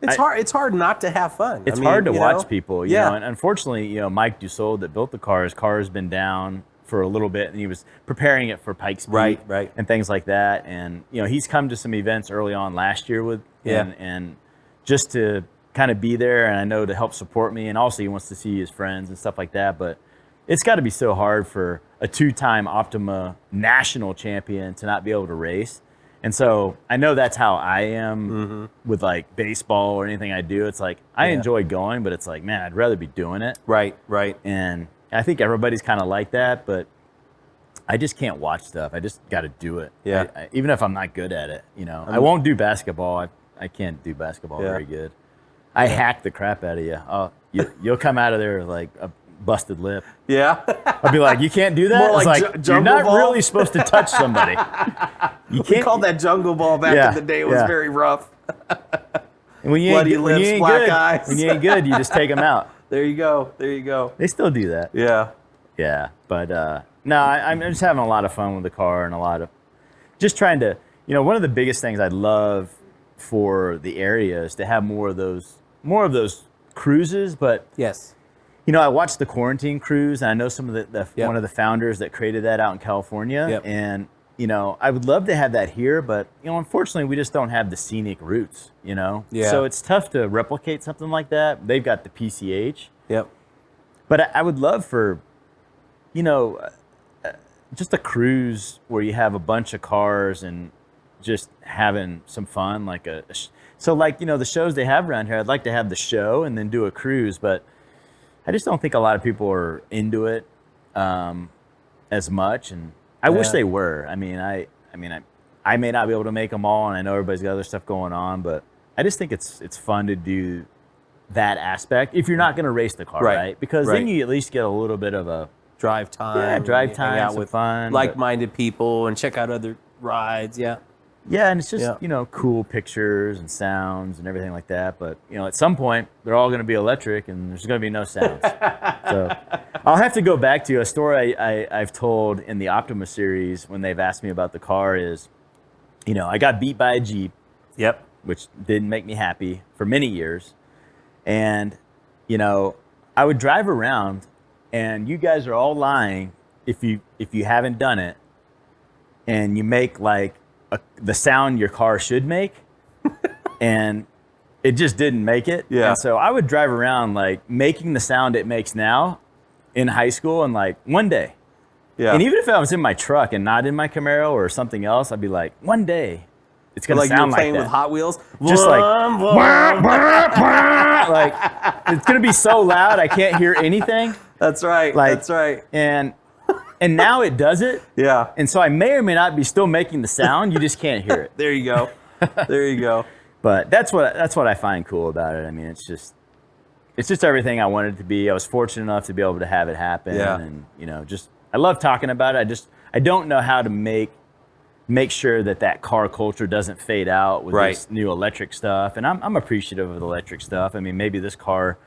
It's hard not to have fun. It's hard to watch people, you know, and unfortunately, Mike DuSold that built the car, his car has been down for a little bit, and he was preparing it for Pikes Peak and things like that. And he's come to some events early on last year with and just to kind of be there, and I know to help support me, and also he wants to see his friends and stuff like that. But it's got to be so hard for a 2-time Optima national champion to not be able to race. And so I know that's how I am with like baseball or anything I do. It's like I enjoy going, but it's like, man, I'd rather be doing it. Right. And I think everybody's kind of like that, but I just can't watch stuff. I just got to do it. Yeah. Even if I'm not good at it, I won't do basketball. I can't do basketball very good. I hack the crap out of you. Oh, you'll come out of there like a busted lip. Yeah. I'll be like, you can't do that? More like it's like you're not really supposed to touch somebody. You can't. We called that jungle ball back in the day. It was very rough. And when you Bloody lips, ain't black good, eyes. when you ain't good, you just take them out. There you go. They still do that. Yeah. But no, I'm just having a lot of fun with the car, and a lot of just trying to, one of the biggest things I'd love for the area is to have more of those cruises. But yes, I watched the quarantine cruise, and I know some of one of the founders that created that out in California, and I would love to have that here, but unfortunately we just don't have the scenic routes, so it's tough to replicate something like that. They've got the PCH, but I would love for just a cruise where you have a bunch of cars and just having some fun, like the shows they have around here. I'd like to have the show and then do a cruise, but I just don't think a lot of people are into it as much, and I wish they were. I may not be able to make them all, and I know everybody's got other stuff going on, but I just think it's fun to do that aspect if you're not going to race the car, right? Because then you at least get a little bit of a drive time. Yeah, drive time, hang out some with fun, like-minded people, and check out other rides. Yeah, and it's just cool pictures and sounds and everything like that. But at some point they're all going to be electric, and there's going to be no sounds. So I'll have to go back to a story I've told in the Optima series when they've asked me about the car. Is I got beat by a Jeep, which didn't make me happy for many years, and I would drive around, and you guys are all lying if you haven't done it, and you make like the sound your car should make, and it just didn't make it. And so I would drive around like making the sound it makes now in high school, and like one day, and even if I was in my truck and not in my Camaro or something else, I'd be like, one day it's gonna sound like that. Playing with Hot Wheels, just like like it's gonna be so loud I can't hear anything. That's right. That's right. And now it does it. And so I may or may not be still making the sound. You just can't hear it. There you go. There you go. But that's what I find cool about it. I mean, it's just everything I wanted it to be. I was fortunate enough to be able to have it happen, and just I love talking about it. I don't know how to make sure that car culture doesn't fade out with this new electric stuff. And I'm appreciative of the electric stuff. I mean, maybe this car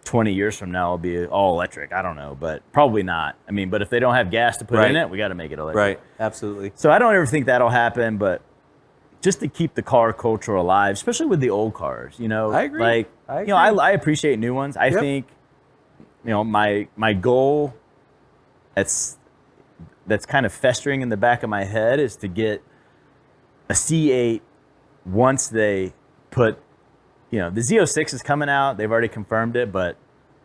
20 years from now will be all electric. I don't know, but probably not. I mean, but if they don't have gas to put in it, we got to make it electric. Right, absolutely. So I don't ever think that'll happen, but just to keep the car culture alive, especially with the old cars, you know. I agree. Like, I you know, I appreciate new ones. I think, you know, my goal that's kind of festering in the back of my head is to get a C8 once they put, you know, the Z06 is coming out. They've already confirmed it, but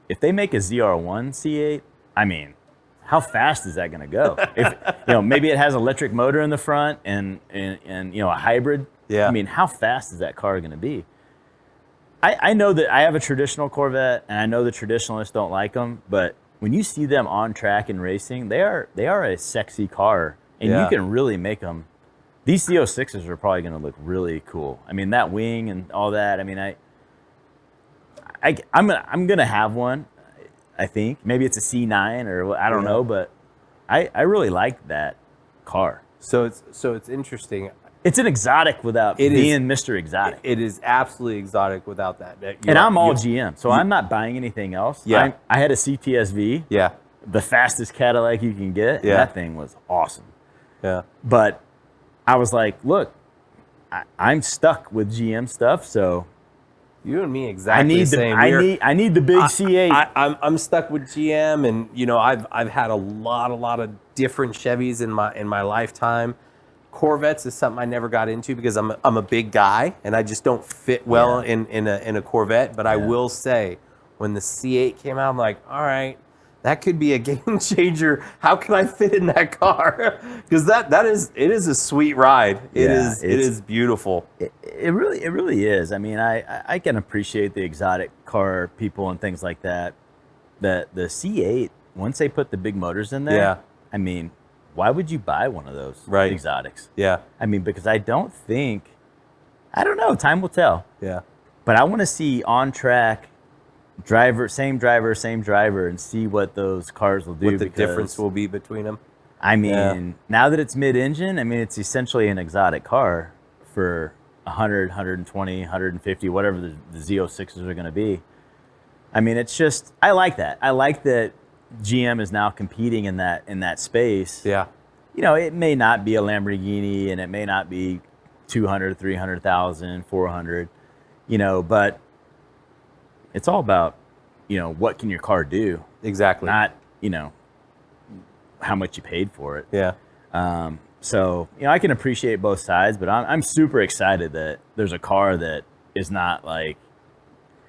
if they make a ZR1 C8, I mean, how fast is that going to go? If, you know, maybe it has an electric motor in the front and you know, a hybrid. Yeah. I mean, how fast is that car going to be? I know that I have a traditional Corvette, and I know the traditionalists don't like them, but when you see them on track and racing, they are a sexy car, and you can really make them. These Z06s are probably going to look really cool. I mean, that wing and all that. I mean, I'm gonna have one. I think maybe it's a C9 or I don't know, but I really like that car. So it's interesting. It's an exotic without being Mr. Exotic. It is absolutely exotic without that. And I'm all GM, so I'm not buying anything else. Yeah. I had a CTSV. Yeah. The fastest Cadillac you can get. Yeah. That thing was awesome. Yeah. But I was like, look, I'm stuck with GM stuff, so you and me exactly the same. I need the big C8. I'm stuck with GM, and you know I've had a lot of different Chevys in my lifetime. Corvettes is something I never got into because I'm a big guy and I just don't fit well in a Corvette. But I will say, when the C8 came out, I'm like, all right, that could be a game changer. How can I fit in that car? Because it is a sweet ride. It is beautiful. It really is. I mean, I can appreciate the exotic car people and things like that. The C8, once they put the big motors in there, I mean, why would you buy one of those exotics? Yeah. I mean, because I don't know, time will tell. Yeah. But I want to see on track same driver, and see what those cars will do. What the difference will be between them. I mean, now that it's mid-engine, I mean, it's essentially an exotic car for 100, 120, 150, whatever the Z06s are going to be. I mean, it's just, I like that. I like that GM is now competing in that space. Yeah. You know, it may not be a Lamborghini and it may not be 200, 300,000, 400, you know, but it's all about, you know, what can your car do? Exactly. Not, you know, how much you paid for it. Yeah. So, you know, I can appreciate both sides, but I'm super excited that there's a car that is not like,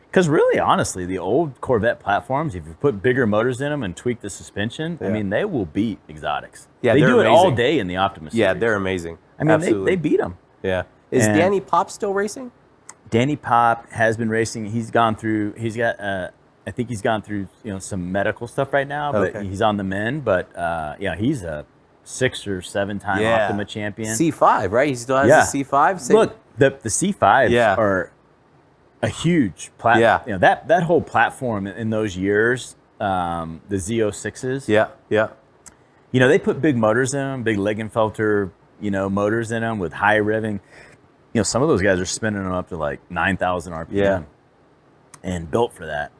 because really, honestly, the old Corvette platforms, if you put bigger motors in them and tweak the suspension, I mean, they will beat exotics. Yeah, they do it all day in the Optimus series. Yeah, they're amazing. I mean, they beat them. Yeah. Is Danny Pop still racing? Danny Pop has been racing. He's gone through, I think he's gone through, you know, some medical stuff right now, but he's on the mend. But yeah, he's a 6 or 7 time Optima champion. C5, right? He still has a C5? Look, the C5s are a huge platform. Yeah. You know, that whole platform in those years, the Z06s. Yeah, yeah. You know, they put big motors in them, big Legenfelter, you know, motors in them with high revving. You know, some of those guys are spinning them up to like 9,000 RPM and built for that.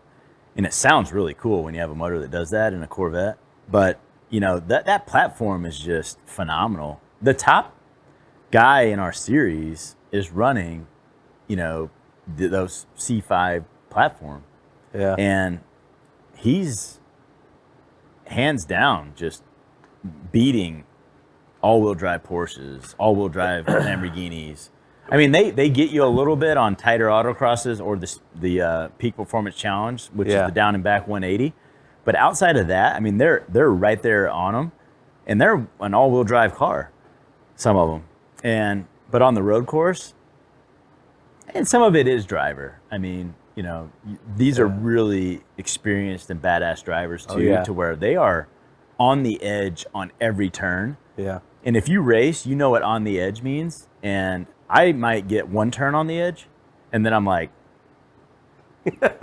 And it sounds really cool when you have a motor that does that in a Corvette. But, you know, that platform is just phenomenal. The top guy in our series is running, you know, those C5 platform. Yeah. And he's hands down just beating all-wheel drive Porsches, all-wheel drive Lamborghinis. I mean, they get you a little bit on tighter autocrosses or the Peak Performance Challenge, which is the down and back 180. But outside of that, I mean, they're right there on them, and they're an all-wheel drive car, some of them. But on the road course, and some of it is driver. I mean, you know, these are really experienced and badass drivers too, to where they are on the edge on every turn. Yeah. And if you race, you know what on the edge means. And I might get one turn on the edge, and then I'm like,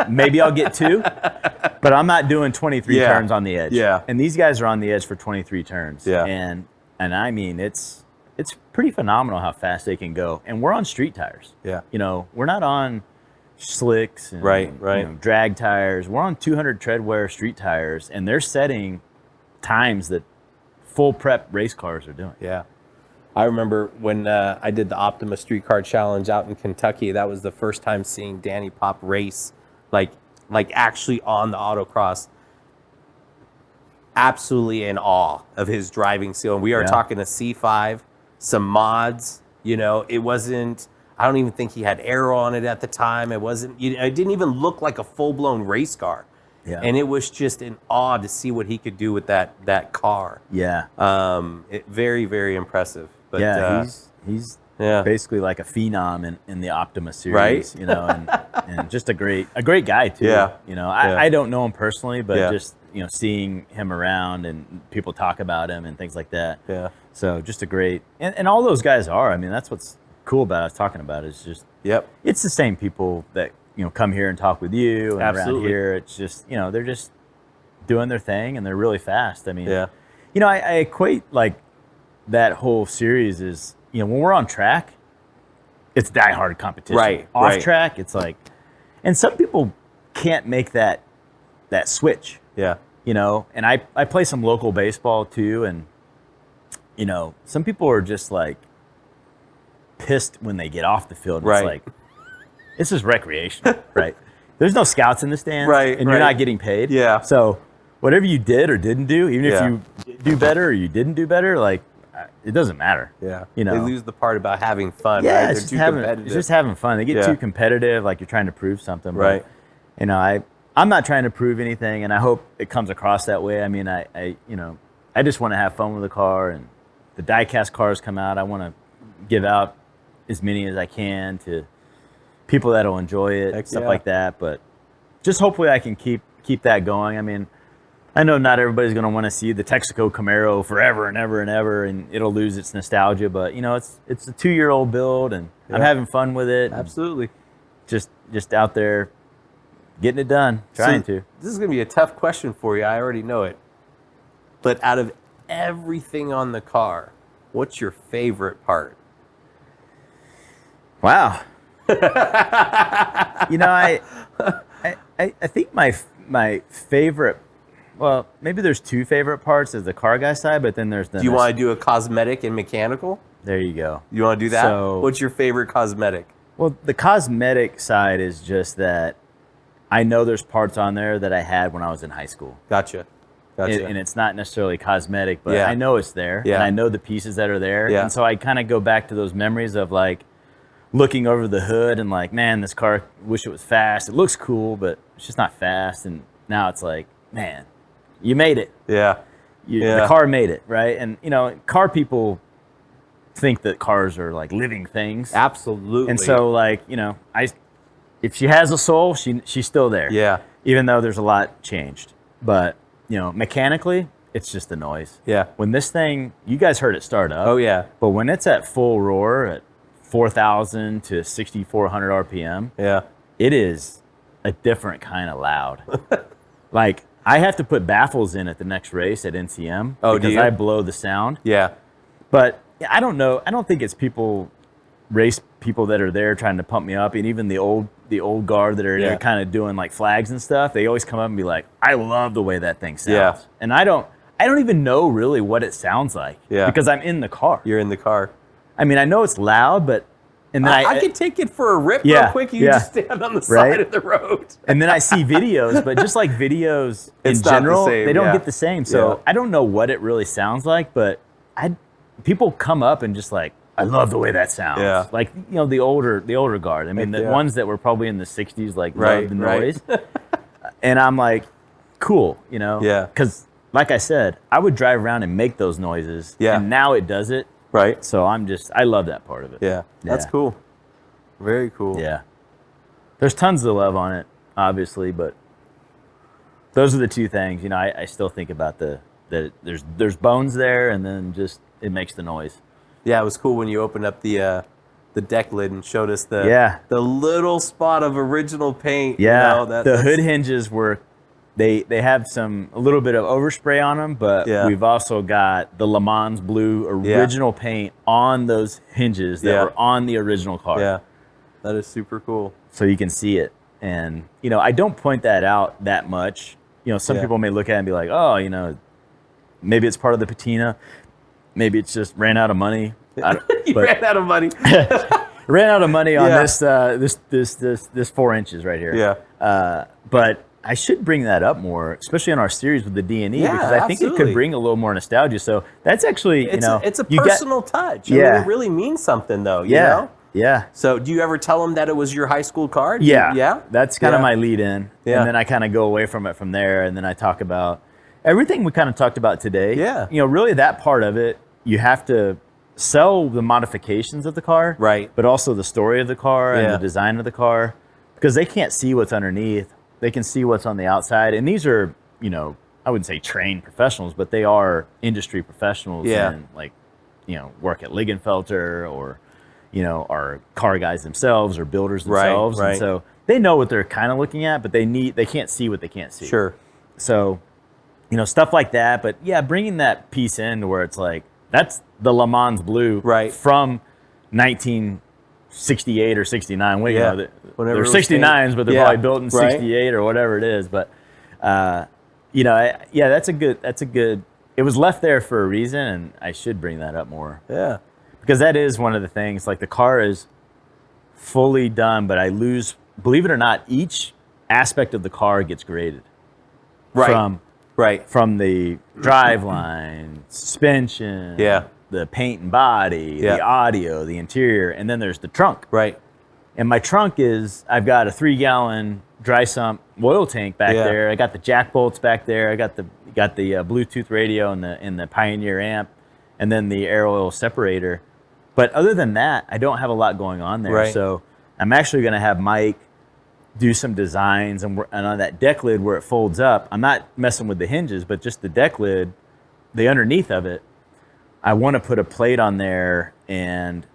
maybe I'll get 2, but I'm not doing 23 turns on the edge. Yeah. And these guys are on the edge for 23 turns. Yeah. And and I mean it's pretty phenomenal how fast they can go. And we're on street tires. Yeah. You know, we're not on slicks and Right. You know, drag tires. We're on 200 treadwear street tires, and they're setting times that full prep race cars are doing. Yeah. I remember when I did the Optima Streetcar Challenge out in Kentucky. That was the first time seeing Danny Pop race, like actually on the autocross. Absolutely in awe of his driving skill. And we are talking a C5, some mods. You know, it wasn't. I don't even think he had aero on it at the time. It wasn't. It didn't even look like a full-blown race car. Yeah. And it was just in awe to see what he could do with that car. Yeah. Very, very impressive. But yeah, he's basically like a phenom in the Optima series, right? You know, and just a great guy too. Yeah. You know, I don't know him personally, but just, you know, seeing him around and people talk about him and things like that. Yeah. So just a great, and all those guys are. I mean, that's what's cool about us talking about it, is just it's the same people that, you know, come here and talk with you and around here. It's just, you know, they're just doing their thing and they're really fast. I mean, you know, I equate like that whole series is, you know, when we're on track, it's diehard competition. Right. Off track, it's like, and some people can't make that switch. Yeah. You know, and I play some local baseball too, and you know, some people are just like pissed when they get off the field. And it's like, this is recreation, right? There's no scouts in the stands, and you're not getting paid. Yeah. So whatever you did or didn't do, even if you do better or you didn't do better, like, it doesn't matter. Yeah. You know, they lose the part about having fun. Yeah, right? it's just having fun. They get too competitive, like you're trying to prove something. Right. But, you know, I'm not trying to prove anything, and I hope it comes across that way. I mean, I you know, I just want to have fun with the car, and the die-cast cars come out. I want to give out as many as I can to people that'll enjoy it, stuff like that. But just hopefully I can keep that going. I mean, I know not everybody's going to want to see the Texaco Camaro forever and ever and ever, and it'll lose its nostalgia. But, you know, it's a 2-year-old build, and I'm having fun with it. Absolutely. Just out there getting it done, trying to. This is going to be a tough question for you. I already know it. But out of everything on the car, what's your favorite part? Wow. You know, I think my favorite, well, maybe there's two favorite parts. There's the car guy side, but then there's the... Do you want to do a cosmetic and mechanical? There you go. You want to do that? So, what's your favorite cosmetic? Well, the cosmetic side is just that I know there's parts on there that I had when I was in high school. Gotcha. And it's not necessarily cosmetic, but I know it's there. Yeah. And I know the pieces that are there. Yeah. And so I kind of go back to those memories of like looking over the hood and like, man, this car, wish it was fast. It looks cool, but it's just not fast. And now it's like, man, you made it. Yeah. The car made it, right? And, you know, car people think that cars are like living things. Absolutely. And so, like, you know, if she has a soul, she's still there. Yeah. Even though there's a lot changed. But, you know, mechanically, it's just the noise. Yeah. When this thing, you guys heard it start up. Oh, yeah. But when it's at full roar at 4,000 to 6,400 RPM, it is a different kind of loud. Like, I have to put baffles in at the next race at NCM because I blow the sound. Yeah. But I don't know. I don't think it's race people that are there trying to pump me up, and even the old guard that are there kind of doing like flags and stuff. They always come up and be like, "I love the way that thing sounds." Yeah. And I don't even know really what it sounds like. Yeah. Because I'm in the car. You're in the car. I mean, I know it's loud, but and then I can take it for a rip real quick. You just stand on the side of the road. And then I see videos, but just like videos it's in general, the same, they don't get the same. So I don't know what it really sounds like, but people come up and just like, I love the way that sounds. Yeah. Like, you know, the older guard. I mean, the ones that were probably in the 60s, like, loved the noise. And I'm like, cool, you know? Yeah. Because, like I said, I would drive around and make those noises. Yeah. And now it does it. Right. So I love that part of it. Yeah. That's cool. Very cool. Yeah. There's tons of love on it, obviously, but those are the two things. You know, I still think about that there's bones there, and then just it makes the noise. Yeah, it was cool when you opened up the deck lid and showed us the little spot of original paint. Yeah, you know, the hood hinges were they have a little bit of overspray on them, but we've also got the Le Mans blue original paint on those hinges that were on the original car. Yeah, that is super cool. So you can see it. And, you know, I don't point that out that much. You know, some people may look at it and be like, oh, you know, maybe it's part of the patina. Maybe it's just ran out of money. Ran out of money. Ran out of money on this 4 inches right here. Yeah. But I should bring that up more, especially on our series with the D&E, because I think it could bring a little more nostalgia. So that's actually, it's a personal touch. I mean, it really means something, though. You know? Yeah. So do you ever tell them that it was your high school car? Yeah. That's kind of my lead in. Yeah. And then I kind of go away from it from there. And then I talk about everything we kind of talked about today. Yeah. You know, really that part of it, you have to sell the modifications of the car. Right. But also the story of the car and the design of the car, because they can't see what's underneath. They can see what's on the outside. And these are, you know, I wouldn't say trained professionals, but they are industry professionals. And like, you know, work at Ligenfelter or, you know, are car guys themselves or builders themselves. Right. And so they know what they're kind of looking at, but they can't see what they can't see. Sure. So, you know, stuff like that. But yeah, bringing that piece in to where it's like, that's the Le Mans blue from 1968 or 69. Well, you know, they're 69s, but they're probably built in 68 or whatever it is. But, you know, that's a good, it was left there for a reason, and I should bring that up more. Yeah. Because that is one of the things, like the car is fully done, but I lose, believe it or not, each aspect of the car gets graded. From the driveline, suspension, the paint and body, the audio, the interior, and then there's the trunk. Right. And my trunk is, I've got a 3-gallon dry sump oil tank back there. I got the jack bolts back there. I got the Bluetooth radio and the Pioneer amp, and then the air oil separator. But other than that, I don't have a lot going on there. Right. So I'm actually going to have Mike do some designs, and on that deck lid where it folds up, I'm not messing with the hinges, but just the deck lid, the underneath of it, I want to put a plate on there and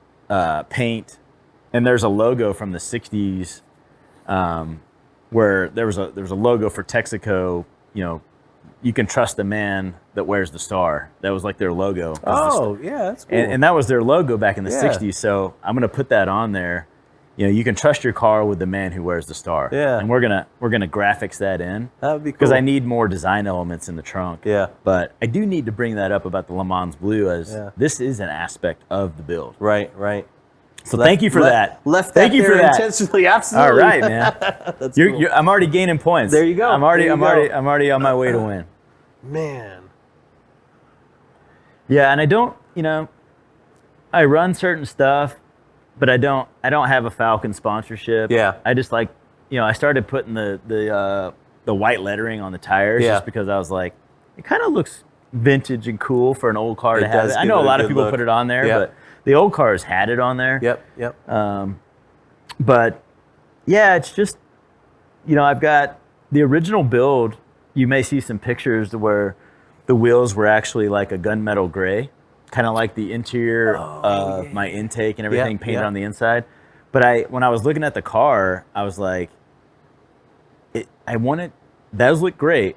paint. And there's a logo from the 60s where there was a logo for Texaco, you know, you can trust the man that wears the star. That was like their logo. That's cool. And that was their logo back in the 60s. So I'm going to put that on there. You know, you can trust your car with the man who wears the star. Yeah. And we're gonna graphics that in. That would be cool. Because I need more design elements in the trunk. Yeah. But I do need to bring that up about the Le Mans Blue, as this is an aspect of the build. Right. So thank you for that. Thank you for that intentionally. Absolutely. All right, man. That's cool. I'm already gaining points. There you go. I'm already on my way to win. Man. Yeah, and I don't, you know, I run certain stuff, but I don't have a Falcon sponsorship. Yeah. I just like, you know, I started putting the white lettering on the tires just because I was like, it kind of looks vintage and cool for an old car to have it. I know a lot of people put it on there, but the old cars had it on there. Yep. But yeah, it's just, you know, I've got the original build. You may see some pictures where the wheels were actually like a gunmetal gray, kind of like the interior of my intake and everything painted on the inside. But when I was looking at the car, I was like, those look great,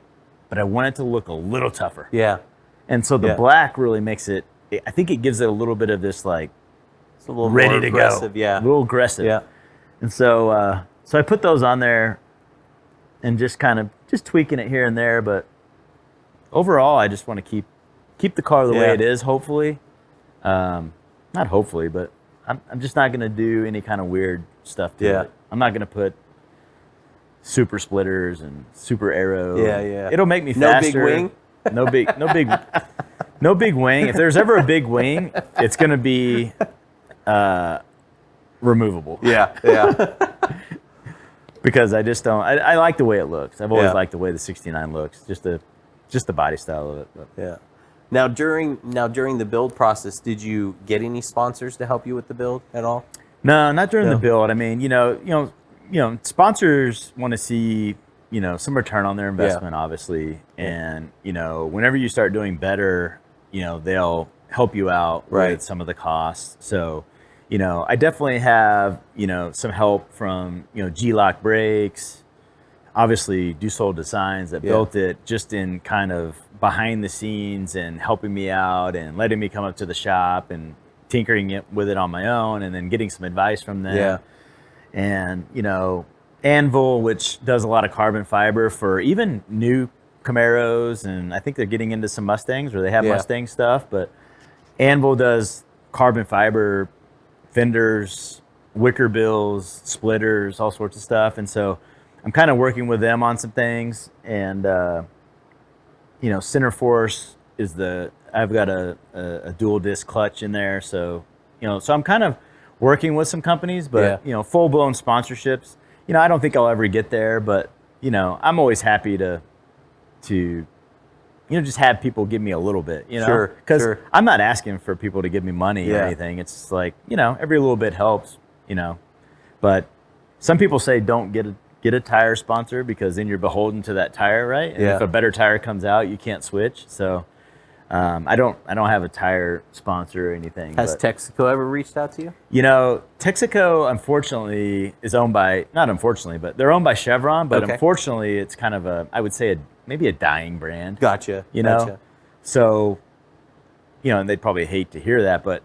but I want it to look a little tougher. Yeah. And so the black really makes it, I think it gives it a little bit of this like, it's a little ready more to aggressive, go. A little aggressive. Yeah. And so so I put those on there and just kind of tweaking it here and there, but overall I just want to keep the car the way it is, hopefully. Not hopefully, but I'm just not going to do any kind of weird stuff to it. I'm not going to put super splitters and super aero. Yeah. It'll make me faster. No big wing? No big wing. If there's ever a big wing, it's going to be removable. Yeah. Because I just don't. I like the way it looks. I've always liked the way the 69 looks. Just the body style of it. But. Yeah. Now during the build process, did you get any sponsors to help you with the build at all? No, not during the build. I mean, you know, sponsors want to see, you know, some return on their investment, obviously, and you know, whenever you start doing better, you know, they'll help you out with some of the costs. So, you know, I definitely have, you know, some help from, you know, G-Lock brakes, obviously DuSold Designs that built it, just in kind of behind the scenes and helping me out and letting me come up to the shop and tinkering it with it on my own, and then getting some advice from them. Yeah. And, you know, Anvil, which does a lot of carbon fiber for even new Camaros, and I think they're getting into some Mustangs, or they have Mustang stuff, but Anvil does carbon fiber fenders, wicker bills, splitters, all sorts of stuff. And so I'm kind of working with them on some things. And, you know, Center Force is I've got a dual disc clutch in there. So, you know, so I'm kind of working with some companies, but, you know, full blown sponsorships, you know, I don't think I'll ever get there, but, you know, I'm always happy to, you know, just have people give me a little bit, you know, because I'm not asking for people to give me money or anything. It's like, you know, every little bit helps, you know, but some people say don't get a tire sponsor, because then you're beholden to that tire, right? And if a better tire comes out, you can't switch. So I don't have a tire sponsor or anything. Has Texaco ever reached out to you? You know, Texaco, unfortunately, is owned by, not unfortunately, but they're owned by Chevron. But unfortunately, it's kind of I would say maybe a dying brand. Gotcha. You know? So, you know, and they'd probably hate to hear that, but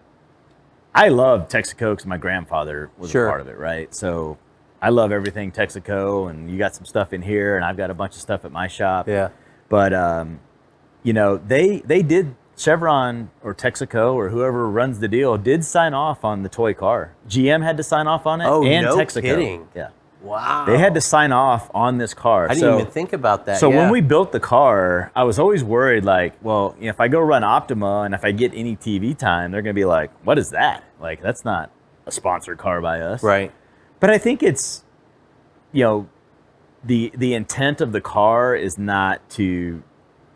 I love Texaco because my grandfather was a part of it, right? So I love everything Texaco, and you got some stuff in here, and I've got a bunch of stuff at my shop. Yeah. But, you know, they did, Chevron or Texaco or whoever runs the deal did sign off on the toy car. GM had to sign off on it, and no Texaco. Kidding. Yeah. Wow. They had to sign off on this car. I didn't even think about that. So when we built the car, I was always worried, like, well, you know, if I go run Optima and if I get any TV time, they're going to be like, what is that? Like, that's not a sponsored car by us. Right. But I think it's, you know, the intent of the car is not to,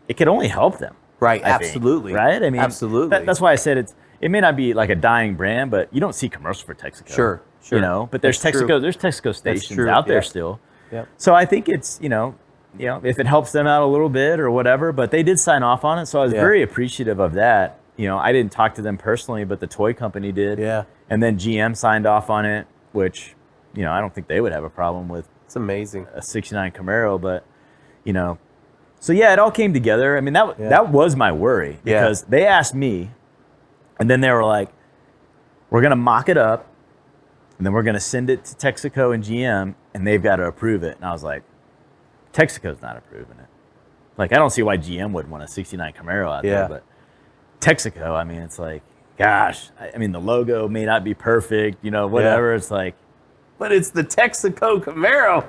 it could only help them. Right. I Absolutely. think, right? I mean, absolutely. That's why I said it may not be like a dying brand, but you don't see commercials for Texaco. Sure. You know, but there's Texaco stations out there still. Yep. So I think it's, you know, if it helps them out a little bit or whatever, but they did sign off on it. So I was very appreciative of that. You know, I didn't talk to them personally, but the toy company did. Yeah. And then GM signed off on it, which, you know, I don't think they would have a problem with. It's amazing. A 69 Camaro, but, you know, so yeah, it all came together. I mean, that was my worry, because they asked me, and then they were like, we're going to mock it up, and then we're going to send it to Texaco and GM, and they've got to approve it. And I was like, Texaco's not approving it. Like, I don't see why GM would want a 69 Camaro out there, but Texaco, I mean, it's like, gosh, I mean, the logo may not be perfect, you know, whatever. It's like, but it's the Texaco Camaro.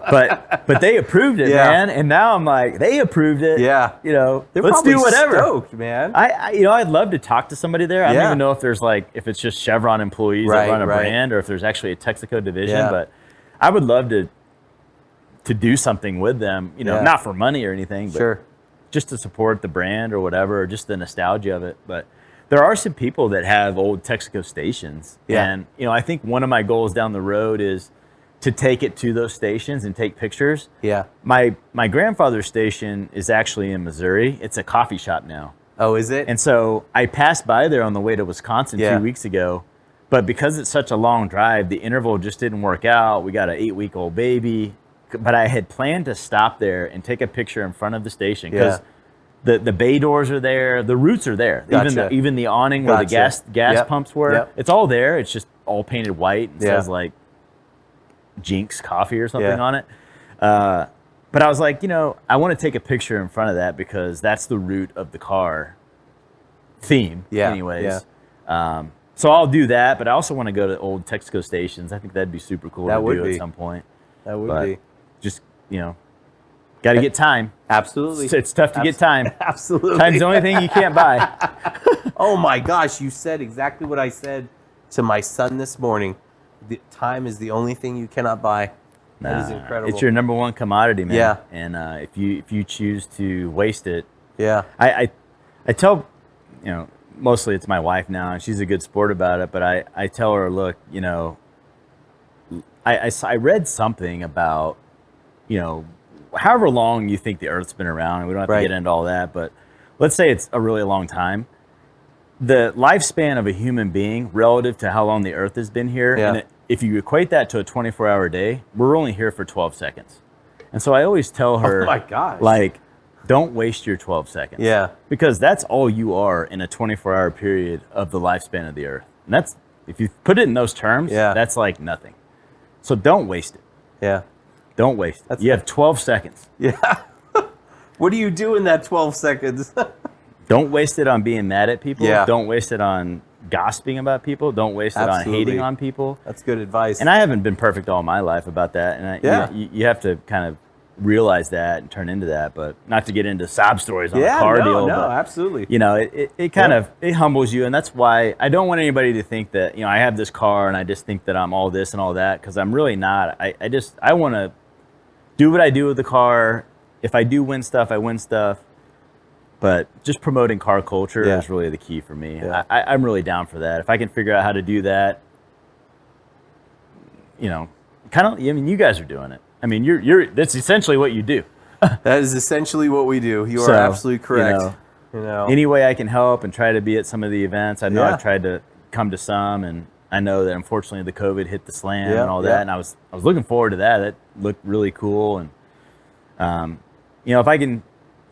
but they approved it, man. And now I'm like, they approved it. Yeah. You know, They're let's do whatever. Stoked, man. I you know, I'd love to talk to somebody there. I don't even know if there's if it's just Chevron employees that run a brand, or if there's actually a Texaco division. But I would love to do something with them. You know, not for money or anything, but just to support the brand or whatever, or just the nostalgia of it. But there are some people that have old Texaco stations, and you know, I think one of my goals down the road is to take it to those stations and take pictures. Yeah. My grandfather's station is actually in Missouri. It's a coffee shop now. Oh, is it? And so I passed by there on the way to Wisconsin 2 weeks ago, but because it's such a long drive, the interval just didn't work out. We got an 8-week-old baby, but I had planned to stop there and take a picture in front of the station, because the bay doors are there, the roots are there. Gotcha. Even the awning where the gas pumps were, it's all there. It's just all painted white. It says like Jinx Coffee or something on it. But I was like, you know, I want to take a picture in front of that, because that's the root of the car theme anyways. So I'll do that, but I also want to go to old Texaco stations. I think that'd be super cool to do at some point. That would be. Just, you know, got to get time. Absolutely. It's tough to get time. Absolutely. Time's the only thing you can't buy. Oh my gosh, you said exactly what I said to my son this morning. The time is the only thing you cannot buy. That is incredible. It's your number one commodity, man. Yeah. And if you choose to waste it, I tell, you know, mostly it's my wife now, and she's a good sport about it. But I tell her, look, you know, I read something about, you know, however long you think the Earth's been around, and we don't have to get into all that, but let's say it's a really long time. The lifespan of a human being relative to how long the Earth has been here, and if you equate that to a 24-hour day, we're only here for 12 seconds. And so I always tell her, Oh my gosh. like, don't waste your 12 seconds. Yeah. Because that's all you are in a 24-hour period of the lifespan of the earth. And that's, if you put it in those terms, that's like nothing. So don't waste it. Yeah. Don't waste it. You have 12 seconds. Yeah. What do you do in that 12 seconds? Don't waste it on being mad at people. Yeah. Don't waste it on gossiping about people. Don't waste it on hating on people. That's good advice. And I haven't been perfect all my life about that. And you have to kind of realize that and turn into that, but not to get into sob stories on a car deal. No, but, absolutely. You know, it kind of, it humbles you. And that's why I don't want anybody to think that, you know, I have this car and I just think that I'm all this and all that, because I'm really not. I want to do what I do with the car. If I do win stuff, I win stuff. But just promoting car culture is really the key for me. Yeah. I'm really down for that. If I can figure out how to do that, you know, kind of, I mean, you guys are doing it. I mean, that's essentially what you do. That is essentially what we do. You are absolutely correct. You know, any way I can help and try to be at some of the events. I know I've tried to come to some, and I know that unfortunately the COVID hit the slam and all that. And I was looking forward to that. It looked really cool. And, you know, if I can,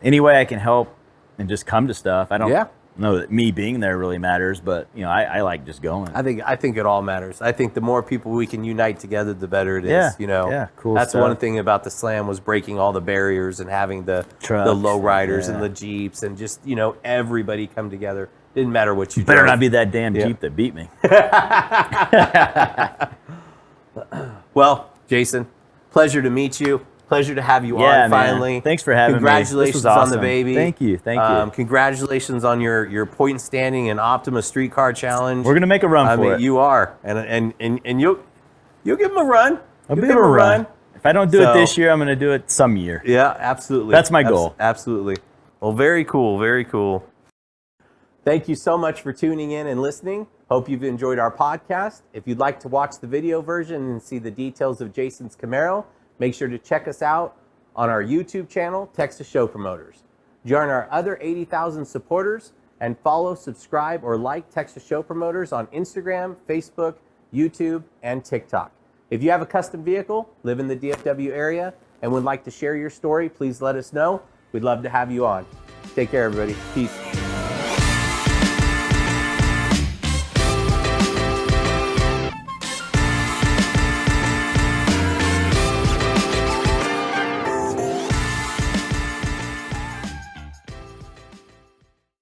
any way I can help and just come to stuff, I don't know that me being there really matters, but you know, I like just going. I think it all matters. I think the more people we can unite together, the better it is. You know, cool. That's stuff. one thing about the slam was breaking all the barriers and having the low riders and the Jeeps and just, you know, everybody come together. Didn't matter what you better drove. not be that damn Jeep that beat me. Well, Jason, pleasure to meet you. Pleasure to have you on finally. Man. Thanks for having Congratulations me. This was awesome. on the baby. Thank you. Thank you. Congratulations on your point standing and Optima Streetcar Challenge. We're gonna make a run for it. You are, and you'll give them a run. I'll give them a run. If I don't do it this year, I'm gonna do it some year. Yeah, absolutely. That's my goal. Absolutely. Well, very cool. Very cool. Thank you so much for tuning in and listening. Hope you've enjoyed our podcast. If you'd like to watch the video version and see the details of Jason's Camaro, make sure to check us out on our YouTube channel, Texas Show Promoters. Join our other 80,000 supporters and follow, subscribe, or like Texas Show Promoters on Instagram, Facebook, YouTube, and TikTok. If you have a custom vehicle, live in the DFW area, and would like to share your story, please let us know. We'd love to have you on. Take care, everybody. Peace.